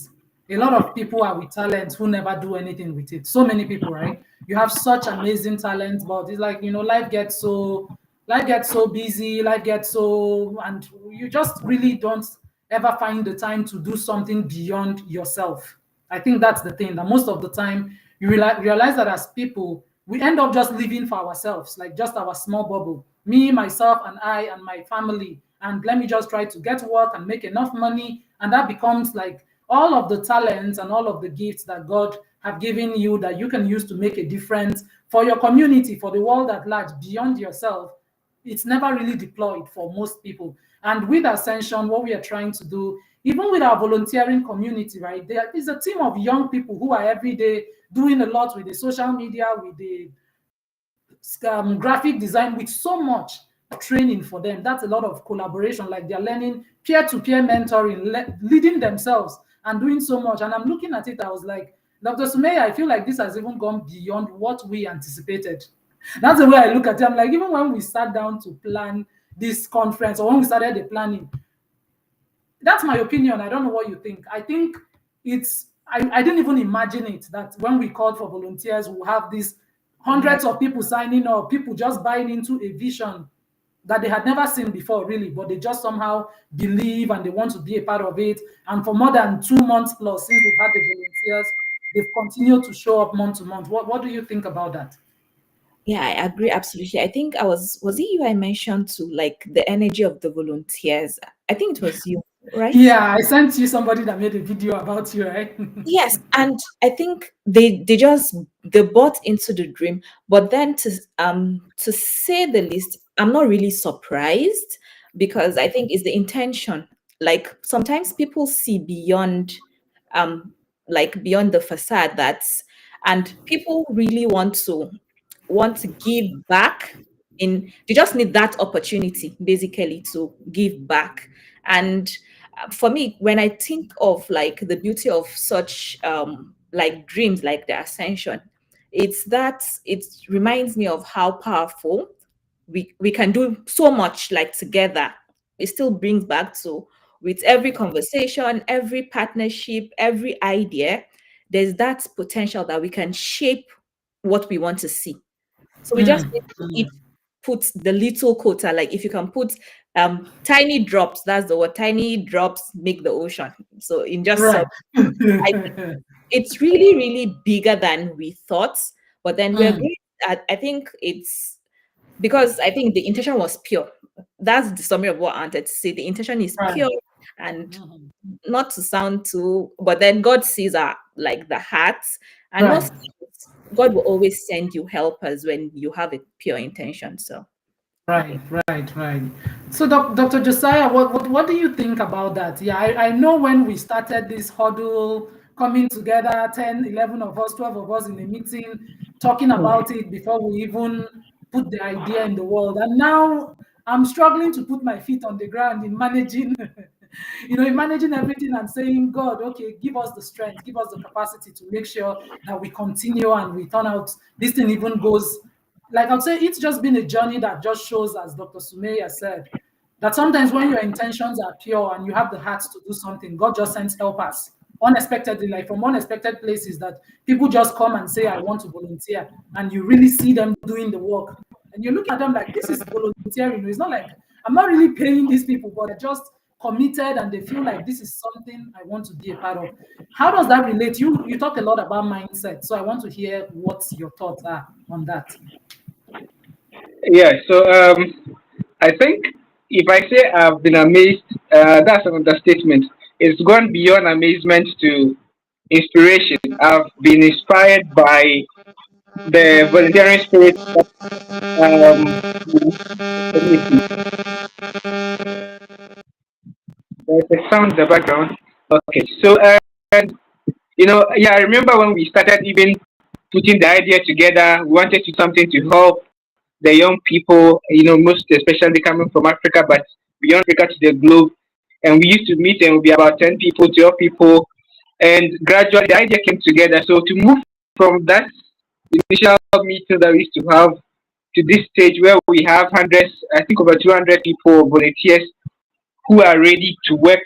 A lot of people are with talent who never do anything with it. So many people, right? You have such amazing talent, but it's like life gets so busy, life gets so, and you just really don't ever find the time to do something beyond yourself. I think that's the thing that most of the time you realize that as people, we end up just living for ourselves, like just our small bubble. Me, myself, and I, and my family. And let me just try to get work and make enough money. And that becomes like all of the talents and all of the gifts that God have given you that you can use to make a difference for your community, for the world at large, beyond yourself. It's never really deployed for most people. And with Ascension, what we are trying to do, even with our volunteering community, right, there is a team of young people who are every day doing a lot with the social media, with the graphic design, with so much training for them. That's a lot of collaboration, like they're learning peer-to-peer mentoring, leading themselves and doing so much. And I'm looking at it, I was like, Dr. Sumaya, I feel like this has even gone beyond what we anticipated. That's the way I look at it. I'm like, even when we sat down to plan this conference, or when we started the planning, that's my opinion. I don't know what you think. I think I didn't even imagine it that when we called for volunteers, we'll have these Yeah. hundreds of people signing up, people just buying into a vision that they had never seen before, really, but they just somehow believe and they want to be a part of it. And for more than 2 months plus since we've had the volunteers, they've continued to show up month to month. What do you think about that? Yeah, I agree absolutely. I think was it you I mentioned to like the energy of the volunteers? I think it was you, right? Yeah, I sent you somebody that made a video about you, right? Yes, and I think they bought into the dream, but then to say the least, I'm not really surprised because I think it's the intention. Like sometimes people see beyond um beyond the facade that's and people really want to give back in they just need that opportunity basically to give back. And for me, when I think of like the beauty of such like dreams like the ascension, it's that it reminds me of how powerful we can do so much like together. It still brings back to with every conversation, every partnership, every idea, there's that potential that we can shape what we want to see. So we just need to each put the little quota. Like if you can put tiny drops, that's the word. Tiny drops make the ocean. So in just so Right. I think it's really, really bigger than we thought. But then we're Mm, going I think it's because I think the intention was pure. That's the summary of what I wanted to say. The intention is right. pure and Mhm. not to sound too, but then God sees our like the hearts, and Right. most times God will always send you helpers when you have a pure intention. So Right, right. So, Dr. Josiah, what do you think about that? Yeah, I know when we started this huddle, coming together, 10, 11 of us, 12 of us in a meeting, talking about it before we even put the idea in the world. And now I'm struggling to put my feet on the ground in managing, in managing everything and saying, God, okay, give us the strength, give us the capacity to make sure that we continue and we turn out, this thing even goes like I'd say it's just been a journey that just shows, as Dr. Sumeya said, that sometimes when your intentions are pure and you have the heart to do something, God just sends helpers unexpectedly, like from unexpected places that people just come and say, I want to volunteer. And you really see them doing the work. And you're looking at them like, this is volunteering. It's not like, I'm not really paying these people, but they're just committed and they feel like this is something I want to be a part of. How does that relate? You talk a lot about mindset. So I want to hear what your thoughts are on that. Yeah, so I think if I say I've been amazed, that's an understatement. It's gone beyond amazement to inspiration. I've been inspired by the volunteering spirit of the community. There's a sound in the background. Okay, so yeah, I remember when we started even putting the idea together. We wanted to do something to help the young people, most especially coming from Africa, but beyond Africa to the globe. And we used to meet and we'll be about 10 people, 12 people. And gradually the idea came together. So to move from that initial meeting that we used to have to this stage where we have hundreds, I think over 200 people, volunteers, who are ready to work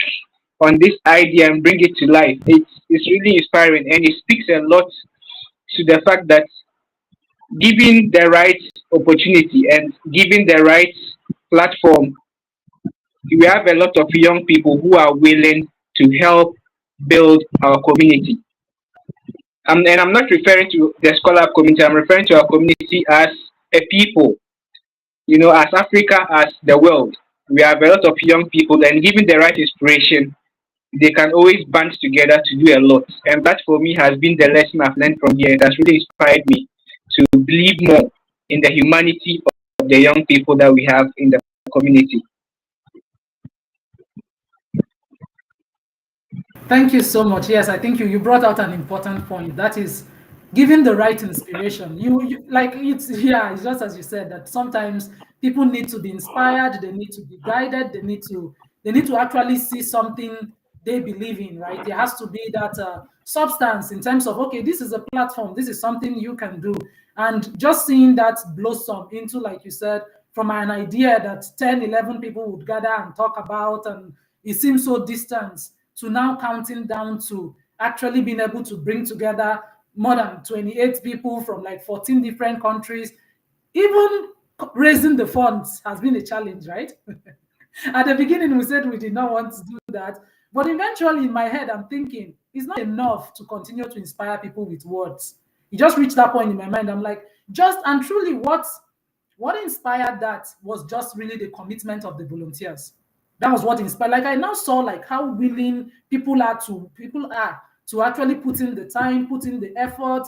on this idea and bring it to life. It's really inspiring, and it speaks a lot to the fact that given the right opportunity and given the right platform, we have a lot of young people who are willing to help build our community. And I'm not referring to the scholar community, I'm referring to our community as a people, as Africa, as the world. We have a lot of young people, and given the right inspiration, they can always band together to do a lot. And that for me has been the lesson I've learned from here. It has really inspired me to believe more in the humanity of the young people that we have in the community. Thank you so much. Yes, I think you brought out an important point. That is giving the right inspiration. You like it's just as you said that sometimes people need to be inspired, they need to be guided, they need to actually see something they believe in, right? There has to be that substance in terms of, okay, this is a platform, this is something you can do. And just seeing that blossom into, like you said, from an idea that 10, 11 people would gather and talk about, and it seems so distant, to now counting down to actually being able to bring together more than 28 people from like 14 different countries. Even raising the funds has been a challenge, right? At the beginning, we said we did not want to do that. But eventually, in my head, I'm thinking it's not enough to continue to inspire people with words. It just reached that point in my mind. I'm like, just and truly, what inspired that was just really the commitment of the volunteers. That was what inspired. Like I now saw like how willing people are to actually put in the time, put in the effort.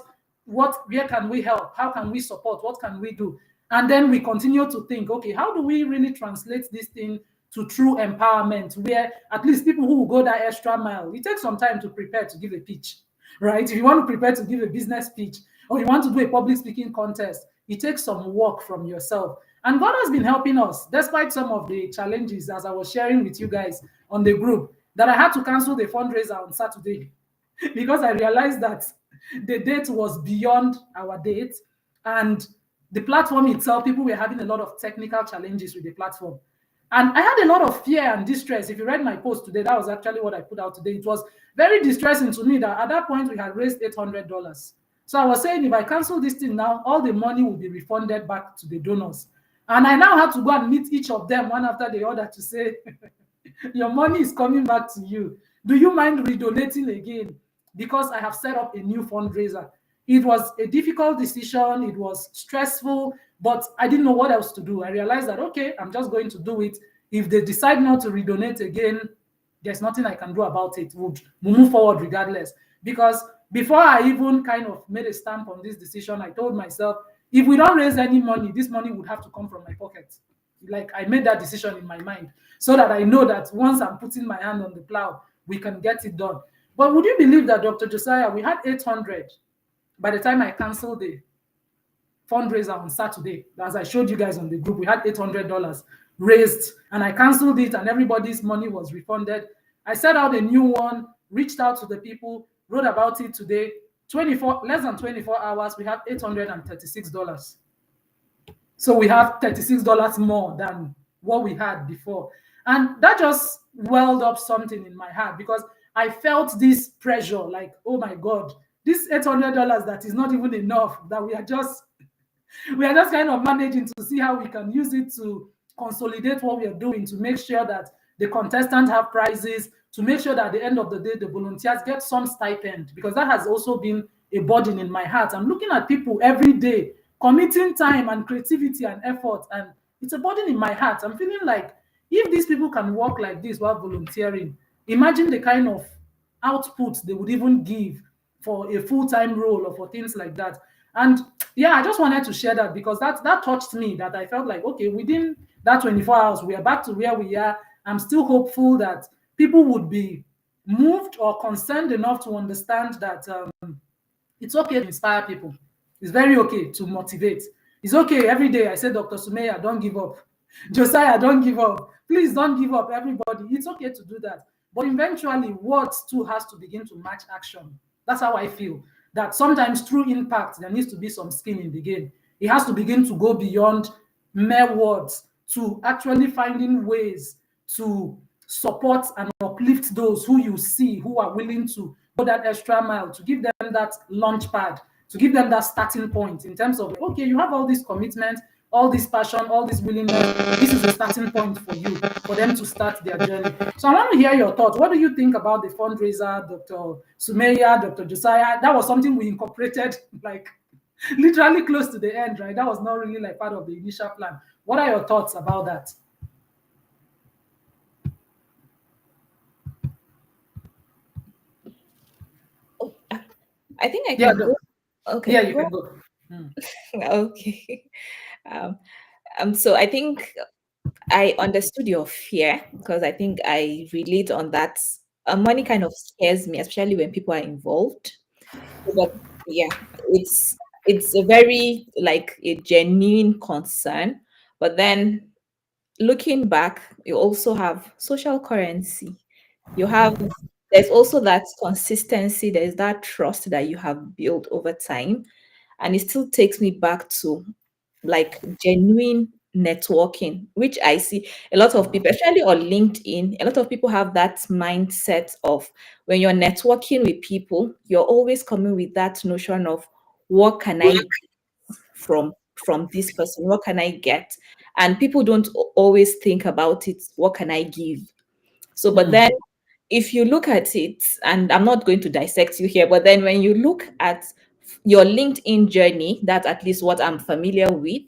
Where can we help? How can we support? What can we do? And then we continue to think, okay, how do we really translate this thing to true empowerment, where at least people who will go that extra mile, it takes some time to prepare to give a pitch, right? If you want to prepare to give a business pitch or you want to do a public speaking contest, it takes some work from yourself. And God has been helping us, despite some of the challenges, as I was sharing with you guys on the group, that I had to cancel the fundraiser on Saturday because I realized that the date was beyond our date. And the platform itself, people were having a lot of technical challenges with the platform. And I had a lot of fear and distress. If you read my post today, that was actually what I put out today. It was very distressing to me that at that point we had raised $800. So I was saying, if I cancel this thing now, all the money will be refunded back to the donors. And I now had to go and meet each of them one after the other to say, your money is coming back to you. Do you mind redonating again? Because I have set up a new fundraiser. It was a difficult decision. It was stressful, but I didn't know what else to do. I realized that, okay, I'm just going to do it. If they decide not to redonate again, there's nothing I can do about it. We'll move forward regardless. Because before I even kind of made a stamp on this decision, I told myself, if we don't raise any money, this money would have to come from my pocket. Like I made that decision in my mind so that I know that once I'm putting my hand on the plow, we can get it done. But would you believe that, Dr. Josiah, we had 800 by the time I canceled the fundraiser on Saturday. As I showed you guys on the group, we had $800 raised, and I canceled it, and everybody's money was refunded. I set out a new one, reached out to the people, wrote about it today. Less than 24 hours, we have $836. So we have $36 more than what we had before. And that just welled up something in my heart because I felt this pressure like, oh my God, this $800 that is not even enough, that we are just kind of managing to see how we can use it to consolidate what we are doing, to make sure that the contestants have prizes, to make sure that at the end of the day, the volunteers get some stipend, because that has also been a burden in my heart. I'm looking at people every day committing time and creativity and effort, and it's a burden in my heart. I'm feeling like if these people can work like this while volunteering, imagine the kind of output they would even give for a full-time role or for things like that. And yeah, I just wanted to share that because that touched me, that I felt like, okay, within that 24 hours, we are back to where we are. I'm still hopeful that people would be moved or concerned enough to understand that it's okay to inspire people. It's very okay to motivate. It's okay every day. I say, Dr. Sumaya, don't give up. Josiah, don't give up. Please don't give up, everybody. It's okay to do that. But eventually, words too has to begin to match action. That's how I feel. That sometimes through impact, there needs to be some skin in the game. It has to begin to go beyond mere words to actually finding ways to support and uplift those who you see who are willing to go that extra mile, to give them that launch pad, to give them that starting point in terms of, okay, you have all this commitment, all this passion, all this willingness. This is a starting point for you, for them to start their journey. So I want to hear your thoughts. What do you think about the fundraiser, Dr. Sumeya, Dr. Josiah? That was something we incorporated like literally close to the end, right? That was not really like part of the initial plan. What are your thoughts about that? Oh, I think I Yeah, can go. Okay, yeah, you go. can go. Hmm. Okay. Um, so I think I understood your fear because I think I relate on that. Money kind of scares me, especially when people are involved. But yeah, it's a very like a genuine concern. But then looking back, you also have social currency. You have there's also that consistency, there's that trust that you have built over time. And it still takes me back to like genuine networking, which I see a lot of people, especially on LinkedIn, a lot of people have that mindset of when you're networking with people, you're always coming with that notion of what can I from this person? What can I get? And people don't always think about it. What can I give? So, but Hmm. then if you look at it, and I'm not going to dissect you here, but then when you look at your LinkedIn journey, that's at least what I'm familiar with,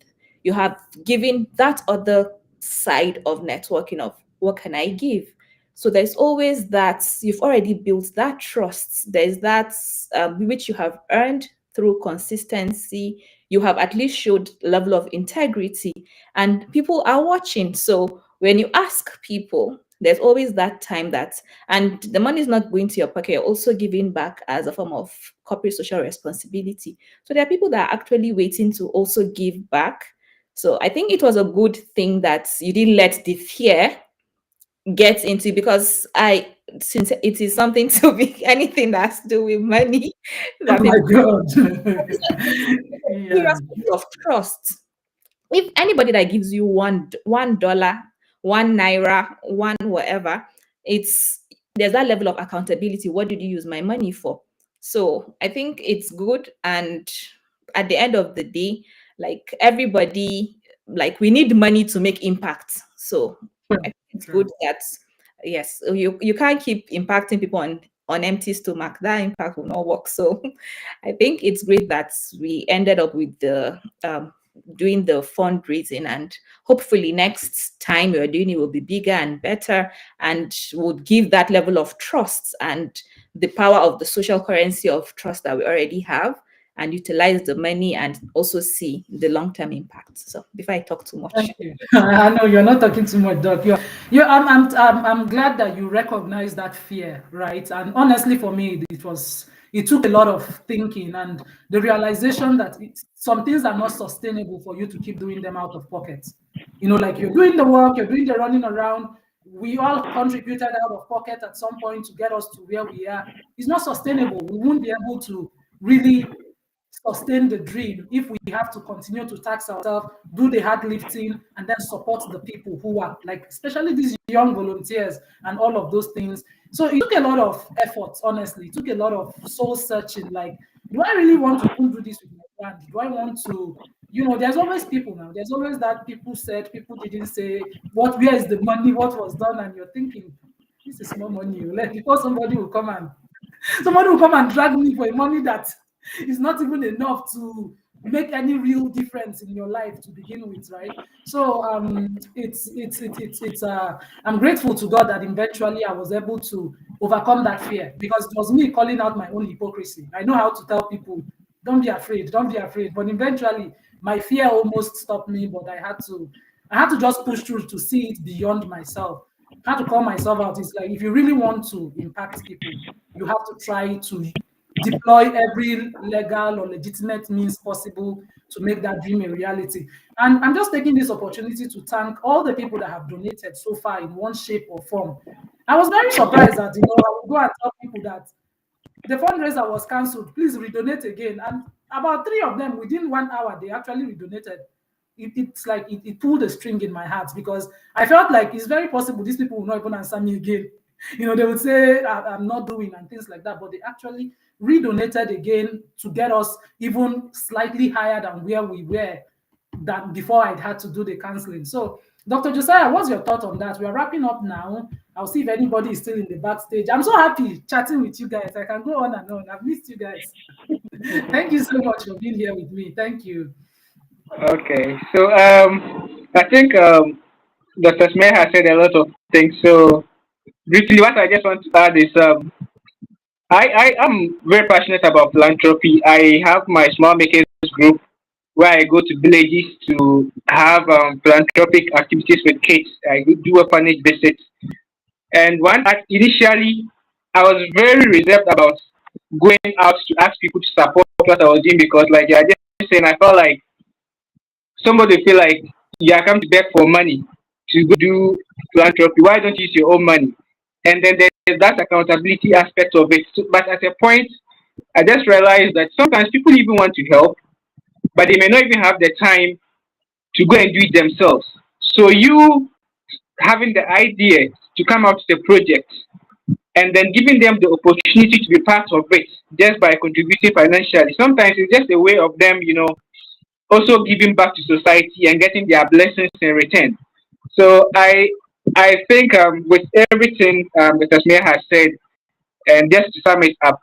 you have given that other side of networking of what can I give? So there's always that you've already built that trust. There's that which you have earned through consistency. You have at least showed level of integrity, and people are watching. So when you ask people, there's always that time that, and the money is not going to your pocket, you're also giving back as a form of corporate social responsibility. So there are people that are actually waiting to also give back. So I think it was a good thing that you didn't let the fear get into, because I, since it is something to be anything that's to do with money, Oh that my people God. Yeah. serious of trust. If anybody that gives you $1, $1, one whatever, it's there's that level of accountability. What did you use my money for? So I think it's good. And at the end of the day, like everybody, like we need money to make impact. So I Sure. think it's good Sure. that yes, you can't keep impacting people on empty stomach. That impact will not work. So I think it's great that we ended up with the doing the fundraising, and hopefully next time we're doing it will be bigger and better and would give that level of trust and the power of the social currency of trust that we already have, and utilize the money and also see the long-term impact. So before I talk too much. Thank you. I know you're not talking too much, Doc. I'm glad that you recognize that fear, right? And honestly, for me, it took a lot of thinking and the realization that some things are not sustainable for you to keep doing them out of pocket. You know, like you're doing the work, you're doing the running around. We all contributed out of pocket at some point to get us to where we are. It's not sustainable. We won't be able to really sustain the dream if we have to continue to tax ourselves, do the hard lifting, and then support the people who are like, especially these young volunteers and all of those things. So it took a lot of effort, honestly. It took a lot of soul searching. Like, do I really want to even do this with my brand? Do I want to, there's always people now. There's always that people said, people didn't say, where is the money, what was done? And you're thinking, this is small money. Like, because somebody will come and drag me for a money that is not even enough to make any real difference in your life to begin with, right? So I'm grateful to God that eventually I was able to overcome that fear, because it was me calling out my own hypocrisy. I know how to tell people, don't be afraid, don't be afraid. But eventually my fear almost stopped me, but I had to just push through to see it beyond myself. I had to call myself out. It's like, if you really want to impact people, you have to try to deploy every legal or legitimate means possible to make that dream a reality. And I'm just taking this opportunity to thank all the people that have donated so far in one shape or form. I was very surprised that, I would go and tell people that the fundraiser was cancelled, please redonate again. And about 3 of them within 1 hour, they actually redonated. It's like it pulled a string in my heart because I felt like it's very possible these people will not even answer me again. They would say I'm not doing and things like that, but they actually redonated again to get us even slightly higher than where we were than before I'd had to do the counseling. So, Dr. Josiah, what's your thought on that? We are wrapping up now. I'll see if anybody is still in the backstage. I'm so happy chatting with you guys. I can go on and on. I've missed you guys. Thank you so much for being here with me. Thank you. Okay, so I think Dr. Smith has said a lot of things. So briefly, what I just want to add is I am very passionate about philanthropy. I have my small makers group where I go to villages to have philanthropic activities with kids. I do orphanage visits. And initially, I was very reserved about going out to ask people to support what I was doing because, like I just saying, I felt like somebody feel like you are come to beg for money to go do philanthropy. Why don't you use your own money? And then there's that accountability aspect of it. So, but at a point, I just realized that sometimes people even want to help, but they may not even have the time to go and do it themselves. So you having the idea to come out with a project and then giving them the opportunity to be part of it just by contributing financially. Sometimes it's just a way of them, also giving back to society and getting their blessings in return. So I think with everything that Tasmia has said, and just to sum it up,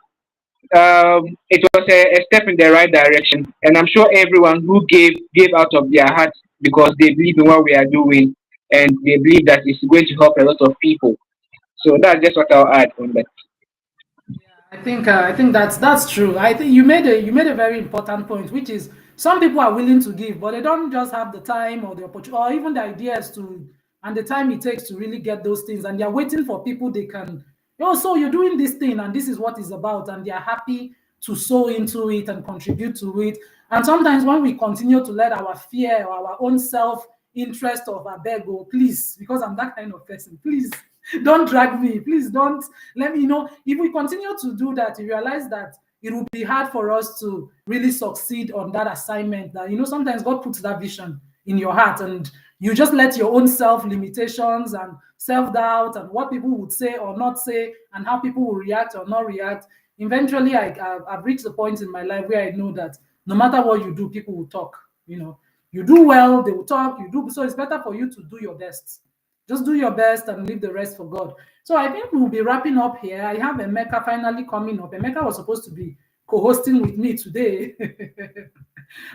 it was a step in the right direction, and I'm sure everyone who gave out of their hearts because they believe in what we are doing, and they believe that it's going to help a lot of people. So that's just what I'll add on that. I think that's true. I think you made a very important point, which is some people are willing to give, but they don't just have the time or the opportunity or even the ideas to and the time it takes to really get those things, and they're waiting for people they can. So you're doing this thing, and this is what it's about, and they're happy to sow into it and contribute to it. And sometimes when we continue to let our fear or our own self interest of a beg, oh, please, because I'm that kind of person, please don't drag me. Please don't let me know. If we continue to do that, you realize that it will be hard for us to really succeed on that assignment. That sometimes God puts that vision in your heart, and you just let your own self limitations and self doubt and what people would say or not say and how people will react or not react. Eventually, I've reached the point in my life where I know that no matter what you do, people will talk. You do well, they will talk. You do so. It's better for you to do your best. Just do your best and leave the rest for God. So I think we'll be wrapping up here. I have Emeka finally coming up. Emeka was supposed to be co-hosting with me today.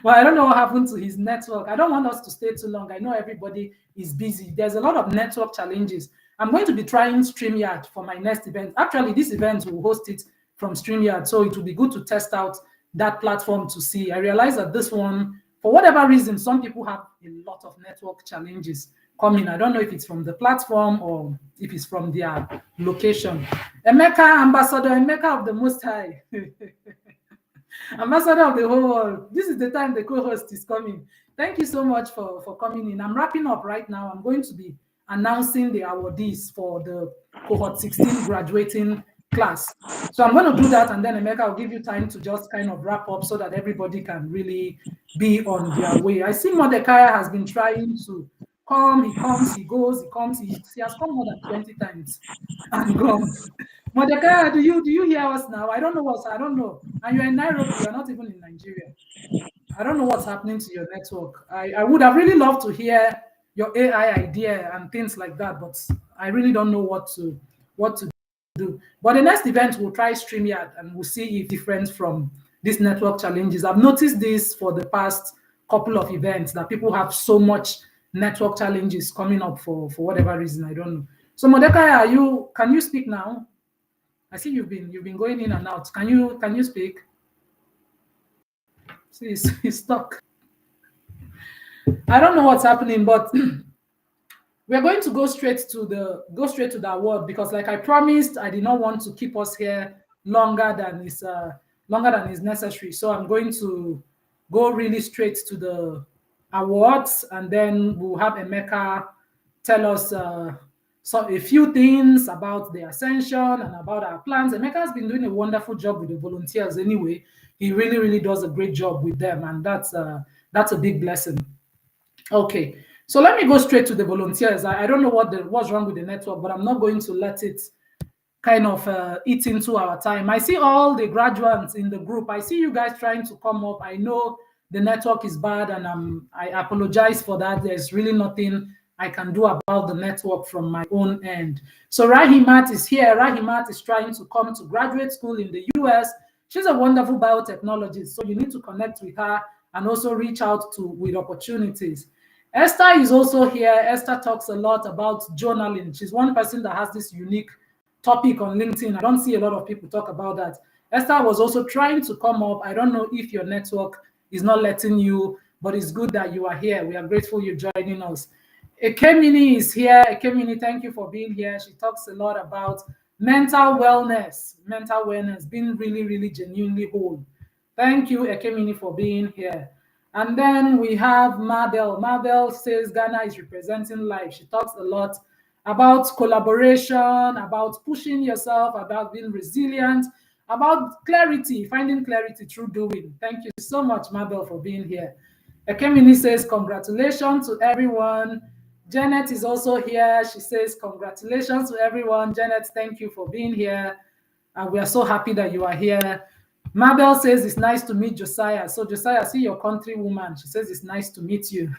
Well, I don't know what happened to his network. I don't want us to stay too long. I know everybody is busy. There's a lot of network challenges. I'm going to be trying StreamYard for my next event. Actually, this event will host it from StreamYard, so it will be good to test out that platform to see. I realize that this one, for whatever reason, some people have a lot of network challenges coming. I don't know if it's from the platform or if it's from their location. Emeka, Ambassador Emeka of the Most High. Ambassador of the whole world. This is the time the co-host is coming. Thank you so much for coming in. I'm wrapping up right now. I'm going to be announcing the awardees for the cohort 16 graduating class. So I'm going to do that, and then Emeka, I'll give you time to just kind of wrap up so that everybody can really be on their way. I see Mordecai has been trying to come, he comes, he goes, he comes, he has come more than 20 times and gone. Mordecai, do you hear us now? I don't know. And you're in Nairobi, you're not even in Nigeria. I don't know what's happening to your network. I would have really loved to hear your AI idea and things like that, but I really don't know what to do. But the next event, we'll try StreamYard and we'll see if different from these network challenges. I've noticed this for the past couple of events that people have so much network challenges coming up for whatever reason. I don't know. So Mordecai, can you speak now? I see you've been going in and out. Can you speak? See, he's stuck. I don't know what's happening, but we're going to go straight to the award because, like I promised, I did not want to keep us here longer than is necessary. So I'm going to go really straight to the awards, and then we'll have Emeka tell us a few things about the ascension and about our plans. Emeka has been doing a wonderful job with the volunteers anyway. He really, really does a great job with them, and that's a big blessing. Okay, so let me go straight to the volunteers. I don't know what's wrong with the network, but I'm not going to let it kind of eat into our time. I see all the graduates in the group. I see you guys trying to come up. I know the network is bad, and I apologize for that. There's really nothing I can do about the network from my own end. So Rahimat is here. Rahimat is trying to come to graduate school in the US. She's a wonderful biotechnologist, so you need to connect with her and also reach out with opportunities. Esther is also here. Esther talks a lot about journaling. She's one person that has this unique topic on LinkedIn. I don't see a lot of people talk about that. Esther was also trying to come up. I don't know if your network is not letting you, but it's good that you are here. We are grateful you're joining us. Ekemini is here. Ekemini, thank you for being here. She talks a lot about mental wellness, being really, really genuinely whole. Thank you, Ekemini, for being here. And then we have Mabel. Mabel says Ghana is representing life. She talks a lot about collaboration, about pushing yourself, about being resilient, about clarity, finding clarity through doing. Thank you so much, Mabel, for being here. Ekemini says, congratulations to everyone. Janet is also here. She says, congratulations to everyone. Janet, thank you for being here. And we are so happy that you are here. Mabel says, it's nice to meet Josiah. So Josiah, see your countrywoman. She says, it's nice to meet you.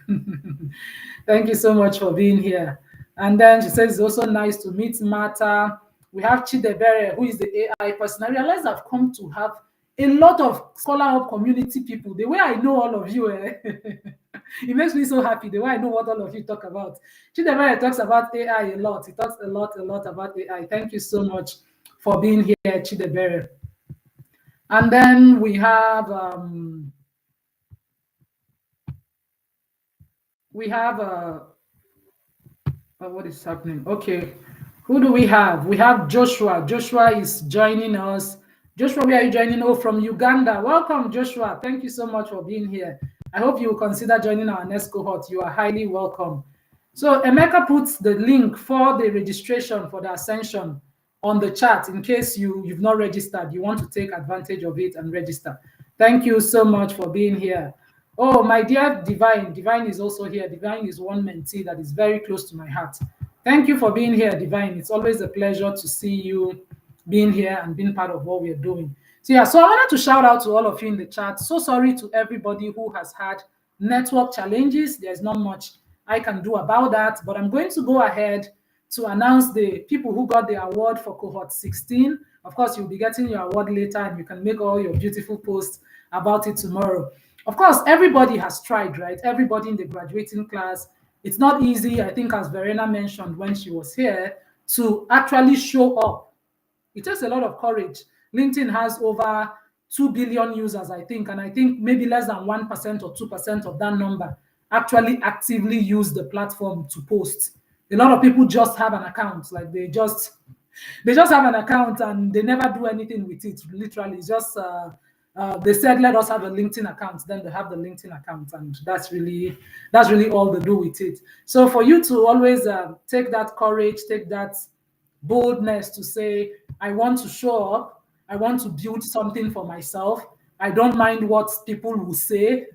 Thank you so much for being here. And then she says, it's also nice to meet Martha. We have Chidebere, who is the AI person. I realize I've come to have a lot of Scholar Hub community people. The way I know all of you, it makes me so happy, the way I know what all of you talk about. Chidebere talks about AI a lot. He talks a lot about AI. Thank you so much for being here, Chidebere. And then we have what is happening? Okay, who do we have? We have Joshua. Joshua is joining us. Joshua, where are you joining? Oh, from Uganda. Welcome, Joshua. Thank you so much for being here. I hope you will consider joining our next cohort. You are highly welcome. So Emeka puts the link for the registration for the Ascension on the chat in case you've not registered. You want to take advantage of it and register. Thank you so much for being here. Oh, my dear Divine. Divine is also here. Divine is one mentee that is very close to my heart. Thank you for being here, Divine. It's always a pleasure to see you being here and being part of what we're doing. So yeah, so I wanted to shout out to all of you in the chat. So sorry to everybody who has had network challenges. There's not much I can do about that, but I'm going to go ahead to announce the people who got the award for cohort 16. Of course, you'll be getting your award later and you can make all your beautiful posts about it tomorrow. Of course, everybody has tried, right? Everybody in the graduating class. It's not easy, I think, as Verena mentioned when she was here, to actually show up. It takes a lot of courage. LinkedIn has over 2 billion users, I think, and I think maybe less than 1% or 2% of that number actually actively use the platform to post. A lot of people just have an account, like they just have an account and they never do anything with it. Literally, just they said, let us have a LinkedIn account. Then they have the LinkedIn account, and that's really all they do with it. So for you to always take that courage, take that boldness to say, I want to show up, I want to build something for myself. I don't mind what people will say,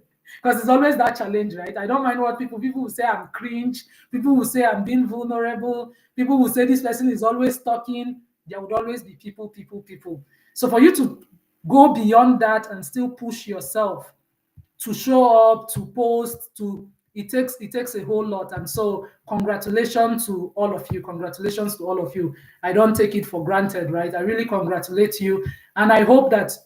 because it's always that challenge, right? I don't mind what people will say I'm cringe, people will say I'm being vulnerable, people will say this person is always talking. There would always be people. So for you to go beyond that and still push yourself to show up, to post, it takes a whole lot. And so congratulations to all of you. I don't take it for granted, right? I really congratulate you, and I hope that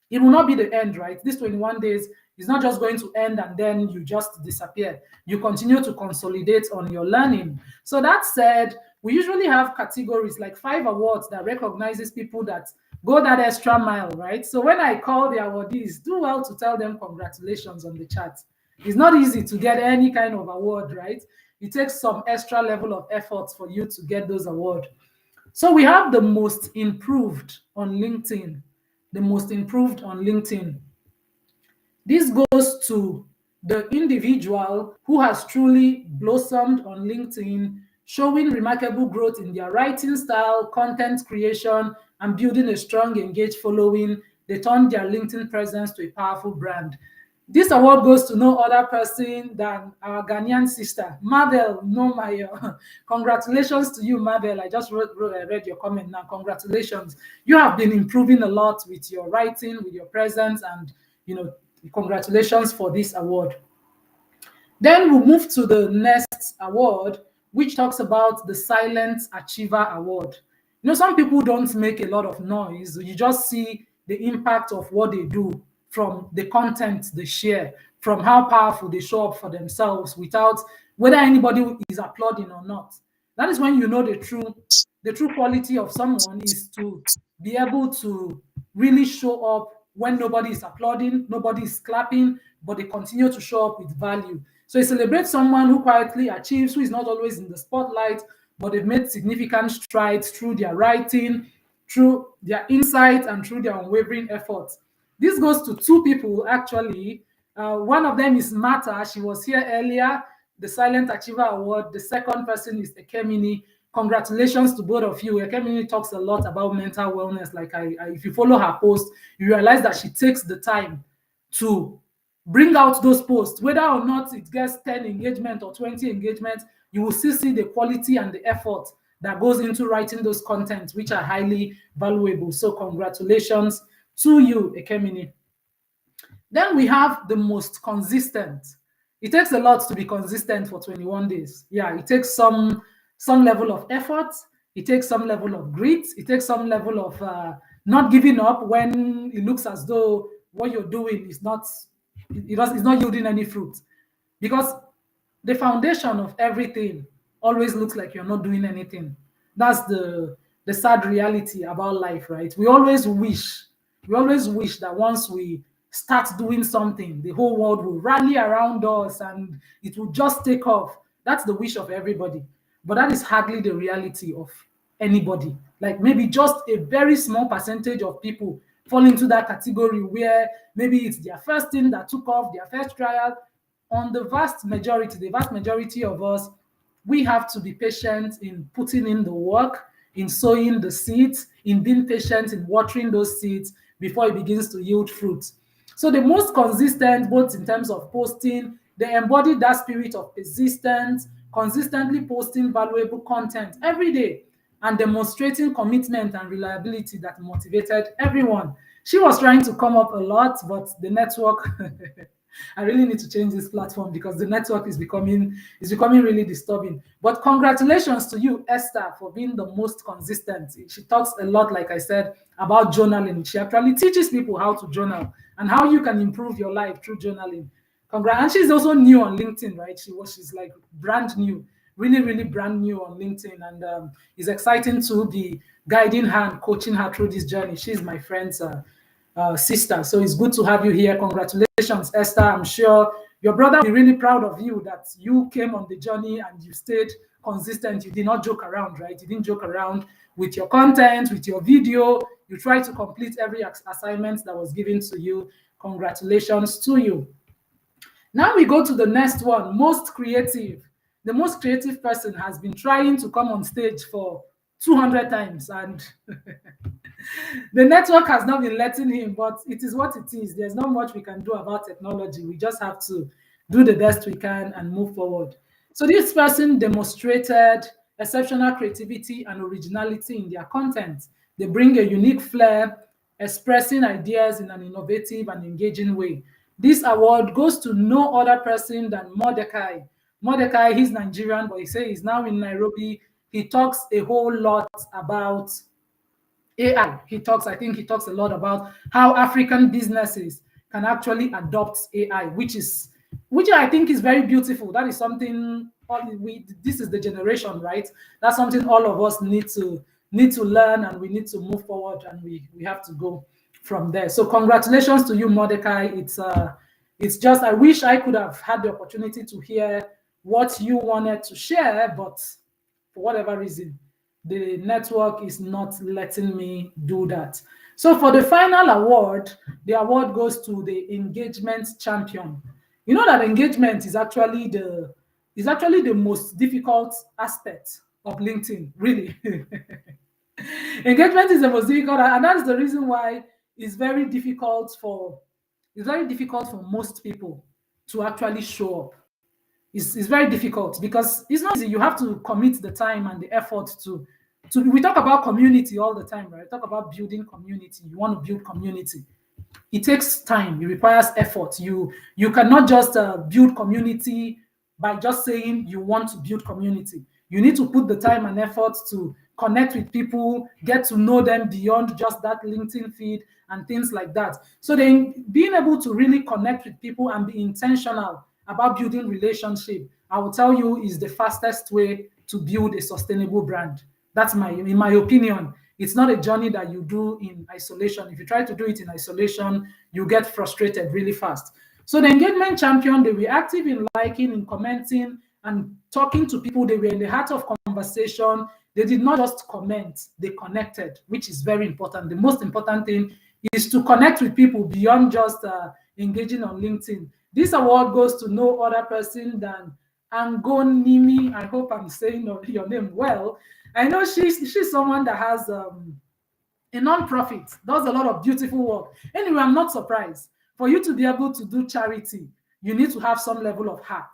it will not be the end, right? This 21 days is not just going to end and then you just disappear. You continue to consolidate on your learning. So that said, we usually have categories, like 5 awards that recognizes people that go that extra mile, right? So when I call the awardees, do well to tell them congratulations on the chat. It's not easy to get any kind of award, right? It takes some extra level of effort for you to get those awards. So we have the most improved on LinkedIn. This goes to the individual who has truly blossomed on LinkedIn, showing remarkable growth in their writing style, content creation, and building a strong, engaged following. They turned their LinkedIn presence to a powerful brand. This award goes to no other person than our Ghanaian sister, Mabel Nomayo. Congratulations to you, Mabel. I just read your comment now. Congratulations. You have been improving a lot with your writing, with your presence, and congratulations for this award. Then we'll move to the next award, which talks about the Silent Achiever Award. Some people don't make a lot of noise. You just see the impact of what they do from the content they share, from how powerful they show up for themselves without whether anybody is applauding or not. That is when you know the true quality of someone is to be able to really show up when nobody is applauding, nobody is clapping, but they continue to show up with value. So it celebrates someone who quietly achieves, who is not always in the spotlight, but they've made significant strides through their writing, through their insight, and through their unwavering efforts. This goes to two people, actually. One of them is Mata. She was here earlier, the Silent Achiever Award. The second person is Ekemini. Congratulations to both of you. Ekemini talks a lot about mental wellness. Like if you follow her post, you realize that she takes the time to bring out those posts. Whether or not it gets 10 engagement or 20 engagement, you will still see the quality and the effort that goes into writing those contents, which are highly valuable. So congratulations to you, Ekemini. Then we have the most consistent. It takes a lot to be consistent for 21 days. Yeah, it takes some level of effort. It takes some level of grit. It takes some level of not giving up when it looks as though what you're doing is not yielding any fruit. Because the foundation of everything always looks like you're not doing anything. That's the sad reality about life, right? We always wish that once we start doing something, the whole world will rally around us and it will just take off. That's the wish of everybody. But that is hardly the reality of anybody. Like maybe just a very small percentage of people fall into that category where maybe it's their first thing that took off, their first trial. On the vast majority of us, we have to be patient in putting in the work, in sowing the seeds, in being patient in watering those seeds before it begins to yield fruit. So the most consistent, both in terms of posting, they embodied that spirit of persistence, consistently posting valuable content every day and demonstrating commitment and reliability that motivated everyone. She was trying to come up a lot, but the network I really need to change this platform because the network is becoming really disturbing. But congratulations to you, Esther, for being the most consistent. She talks a lot, like I said, about journaling. She actually teaches people how to journal and how you can improve your life through journaling. Congrats. And she's also new on LinkedIn, right? She's like brand new, really brand new on LinkedIn. And it's exciting to be guiding her and coaching her through this journey. She's my friend's sister. So it's good to have you here. Congratulations, Esther. I'm sure your brother will be really proud of you that you came on the journey and you stayed consistent. You did not joke around, right? You didn't joke around with your content, with your video. You tried to complete every assignment that was given to you. Congratulations to you. Now we go to the next one, most creative. The most creative person has been trying to come on stage for 200 times and the network has not been letting him, but it is what it is. There's not much we can do about technology. We just have to do the best we can and move forward. So this person demonstrated exceptional creativity and originality in their content. They bring a unique flair, expressing ideas in an innovative and engaging way. This award goes to no other person than Mordecai. Mordecai, he's Nigerian, but he says he's now in Nairobi. He talks a whole lot about AI. I think he talks a lot about how African businesses can actually adopt AI, which I think is very beautiful. That is something this is the generation, right? That's something all of us need to learn, and we need to move forward, and we have to go from there. So congratulations to you, Mordecai. It's just I wish I could have had the opportunity to hear what you wanted to share, but for whatever reason, the network is not letting me do that. So for the final award, the award goes to the engagement champion. You know that engagement is actually is actually the most difficult aspect of LinkedIn, really. Engagement is the most difficult, and that's the reason why it's very difficult for most people to actually show up. It's very difficult because it's not easy. You have to commit the time and the effort to. We talk about community all the time, right? Talk about building community. You want to build community. It takes time. It requires effort. You cannot just build community by just saying you want to build community. You need to put the time and effort to connect with people, get to know them beyond just that LinkedIn feed and things like that. So then being able to really connect with people and be intentional about building relationship, I will tell you, is the fastest way to build a sustainable brand. That's in my opinion. It's not a journey that you do in isolation. If you try to do it in isolation, you get frustrated really fast. So the engagement champion, they were active in liking, in commenting, and talking to people. They were in the heart of conversation. They did not just comment, they connected, which is very important. The most important thing is to connect with people beyond just engaging on LinkedIn. This award goes to no other person than Angonimi. I hope I'm saying your name well. I know she's someone that has a non-profit, does a lot of beautiful work. Anyway, I'm not surprised. For you to be able to do charity, you need to have some level of heart.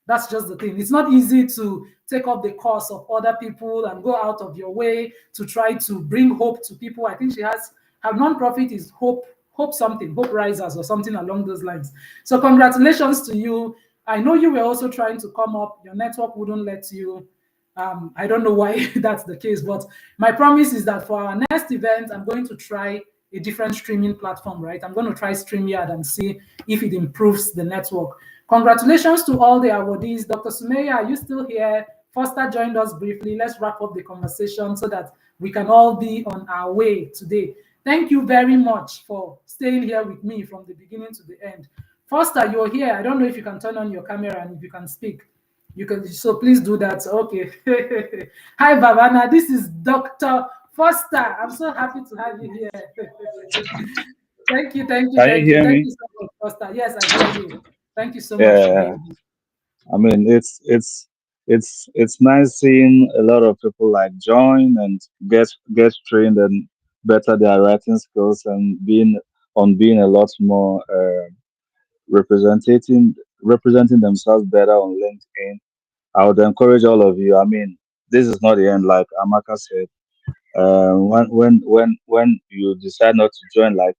That's just the thing. It's not easy to take up the cost of other people and go out of your way to try to bring hope to people. I think she has her non-profit is Hope something, Hope Risers or something along those lines. So congratulations to you. I know you were also trying to come up. Your network wouldn't let you. I don't know why that's the case, but my promise is that for our next event, I'm going to try a different streaming platform, right? I'm going to try StreamYard and see if it improves the network. Congratulations to all the awardees. Dr. Sumeya, are you still here? Foster joined us briefly. Let's wrap up the conversation so that we can all be on our way today. Thank you very much for staying here with me from the beginning to the end. Foster, you're here. I don't know if you can turn on your camera and if you can speak. You can, so please do that. Okay. Hi, Bavana. This is Dr. Foster. I'm so happy to have you here. Thank you. Can you hear Thank me? you so much, Foster. Yes, I hear you. Thank you so much for Yeah, being here. I mean it's nice seeing a lot of people like join and get trained and better their writing skills and being a lot more representing representing themselves better on LinkedIn. I would encourage all of you. I mean, this is not the end, like Amaka said. When you decide not to join, like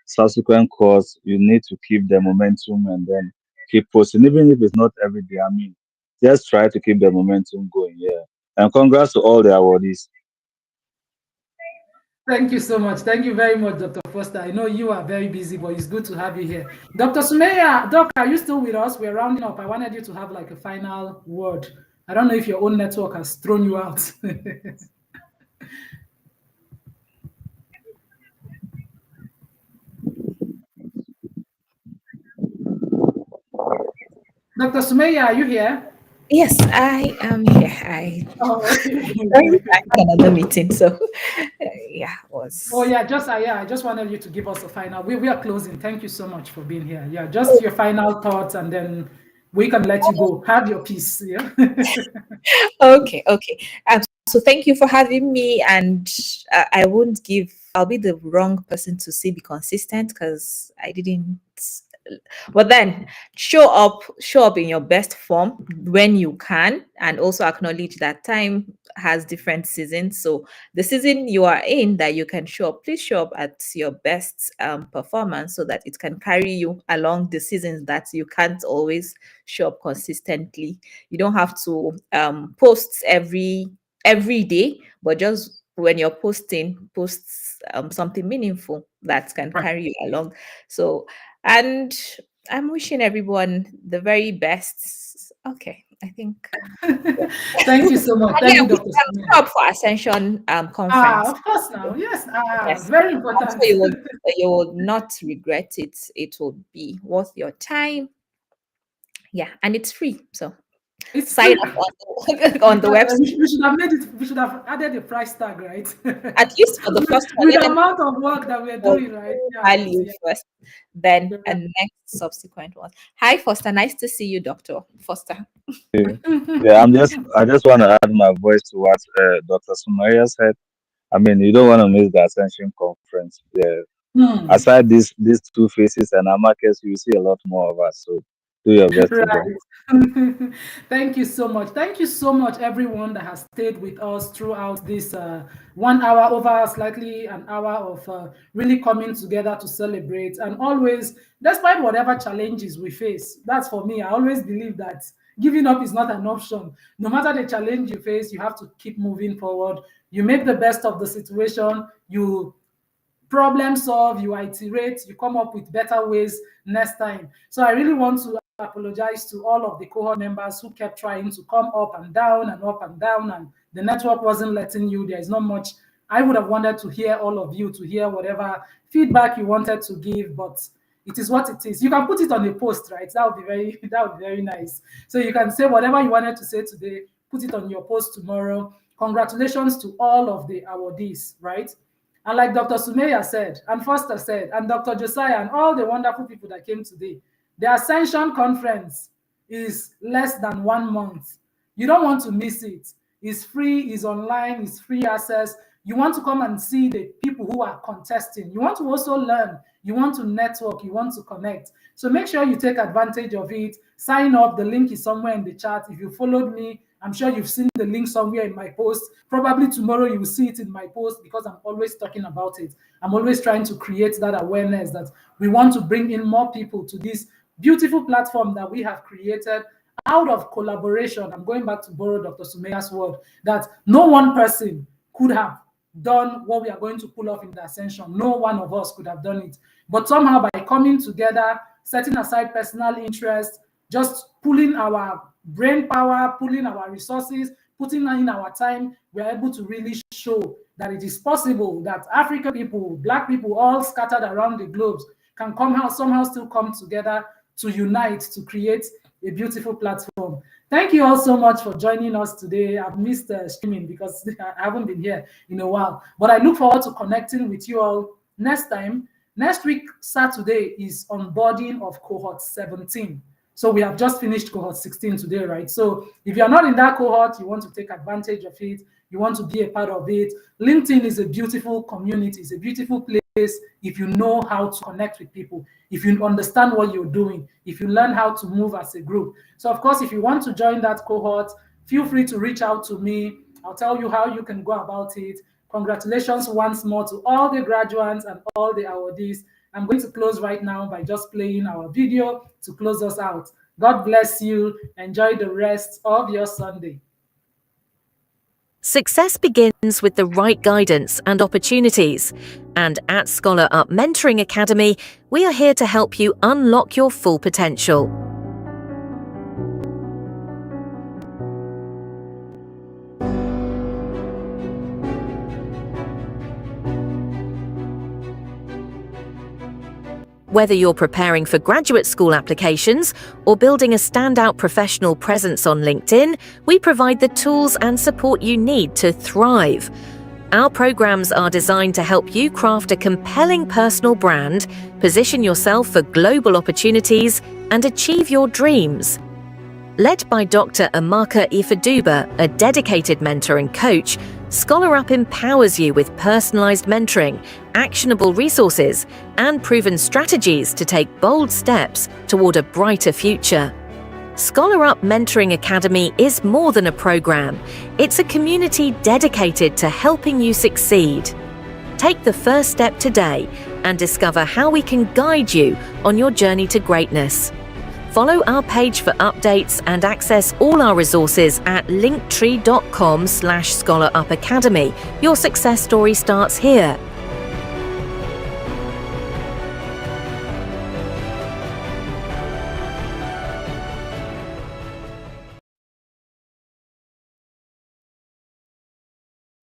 subsequent course, you need to keep the momentum and then keep posting, even if it's not every day. I mean, just try to keep the momentum going. Yeah. And congrats to all the awardees. Thank you so much. Thank you very much, Dr. Foster. I know you are very busy, but it's good to have you here. Dr. Sumeya, Doc, are you still with us? We're rounding up. I wanted you to have like a final word. I don't know if your own network has thrown you out. Dr. Sumeya, are you here? Yes, I am here. Oh, okay. I had another meeting, so yeah, Oh, was. yeah, I just wanted you to give us a final. We are closing. Thank you so much for being here. Yeah, just your final thoughts, and then we can let you go. Have your peace. Yeah. Okay, okay. So thank you for having me, and I won't give. I'll be the wrong person to say be consistent because I didn't. But then show up in your best form when you can, and also acknowledge that time has different seasons. So the season you are in that you can show up, please show up at your best performance so that it can carry you along the seasons that you can't always show up consistently. You don't have to post every day, but just when you're posting, post something meaningful that can Right. carry you along. So, and I'm wishing everyone the very best. Okay, I think. Thank you so much. And Thank yeah, you, we Dr. can Sumeya. up for Ascension conference. Of course now. Yes. Yes, Very also important. you will not regret it. It will be worth your time. Yeah, and it's free. So It's sign free. up on the website. We should have made it. We should have added a price tag, right? At least for the first one. With Let the them amount of work that we're know doing, right? Yeah, value first, then yeah. and next subsequent ones. Hi, Foster. Nice to see you, Dr. Foster. Yeah, I just want to add my voice to what Dr. Sumaria said. I mean, you don't want to miss the Ascension conference. Yeah. Hmm. Aside these two faces and Amakas, you see a lot more of us. So do your best to join. Right. Thank you so much. Thank you so much, everyone that has stayed with us throughout this 1 hour, over slightly an hour of really coming together to celebrate. And always, despite whatever challenges we face, that's for me. I always believe that giving up is not an option. No matter the challenge you face, you have to keep moving forward. You make the best of the situation. You problem solve, you iterate, you come up with better ways next time. So I really want to apologize to all of the cohort members who kept trying to come up and down and up and down, and the network wasn't letting you. There is not much. I would have wanted to hear all of you, to hear whatever feedback you wanted to give, but it is what it is. You can put it on a post, right? That would be very nice. So you can say whatever you wanted to say today, put it on your post tomorrow. Congratulations to all of the awardees, right? And like Dr. Sumeya said, and Foster said, and Dr. Josiah, and all the wonderful people that came today, the Ascension Conference is less than 1 month. You don't want to miss it. It's free, it's online, it's free access. You want to come and see the people who are contesting. You want to also learn. You want to network. You want to connect. So make sure you take advantage of it. Sign up. The link is somewhere in the chat. If you followed me, I'm sure you've seen the link somewhere in my post. Probably tomorrow you will see it in my post, because I'm always talking about it. I'm always trying to create that awareness that we want to bring in more people to this beautiful platform that we have created out of collaboration. I'm going back to borrow Dr. Sumeya's word, that no one person could have done what we are going to pull off in the Ascension. No one of us could have done it. But somehow, by coming together, setting aside personal interest, just pulling our brain power, pulling our resources, putting in our time, we're able to really show that it is possible that African people, Black people, all scattered around the globe, can somehow still come together to unite to create a beautiful platform. Thank you all so much for joining us today. I've missed streaming because I haven't been here in a while, but I look forward to connecting with you all next time. Next week, Saturday, is onboarding of cohort 17. So we have just finished cohort 16 today, right? So if you're not in that cohort, you want to take advantage of it, you want to be a part of it. LinkedIn is a beautiful community, it's a beautiful place if you know how to connect with people, if you understand what you're doing, if you learn how to move as a group. So of course, if you want to join that cohort, feel free to reach out to me. I'll tell you how you can go about it. Congratulations once more to all the graduates and all the awardees. I'm going to close right now by just playing our video to close us out. God bless you. Enjoy the rest of your Sunday. Success begins with the right guidance and opportunities. And at Scholar Up Mentoring Academy, we are here to help you unlock your full potential. Whether you're preparing for graduate school applications or building a standout professional presence on LinkedIn, we provide the tools and support you need to thrive. Our programs are designed to help you craft a compelling personal brand, position yourself for global opportunities, and achieve your dreams. Led by Dr. Amaka Ifaduba, a dedicated mentor and coach, Scholar Up empowers you with personalized mentoring, actionable resources, and proven strategies to take bold steps toward a brighter future. Scholar Up Mentoring Academy is more than a program. It's a community dedicated to helping you succeed. Take the first step today and discover how we can guide you on your journey to greatness. Follow our page for updates and access all our resources at linktree.com/scholarupacademy. Your success story starts here.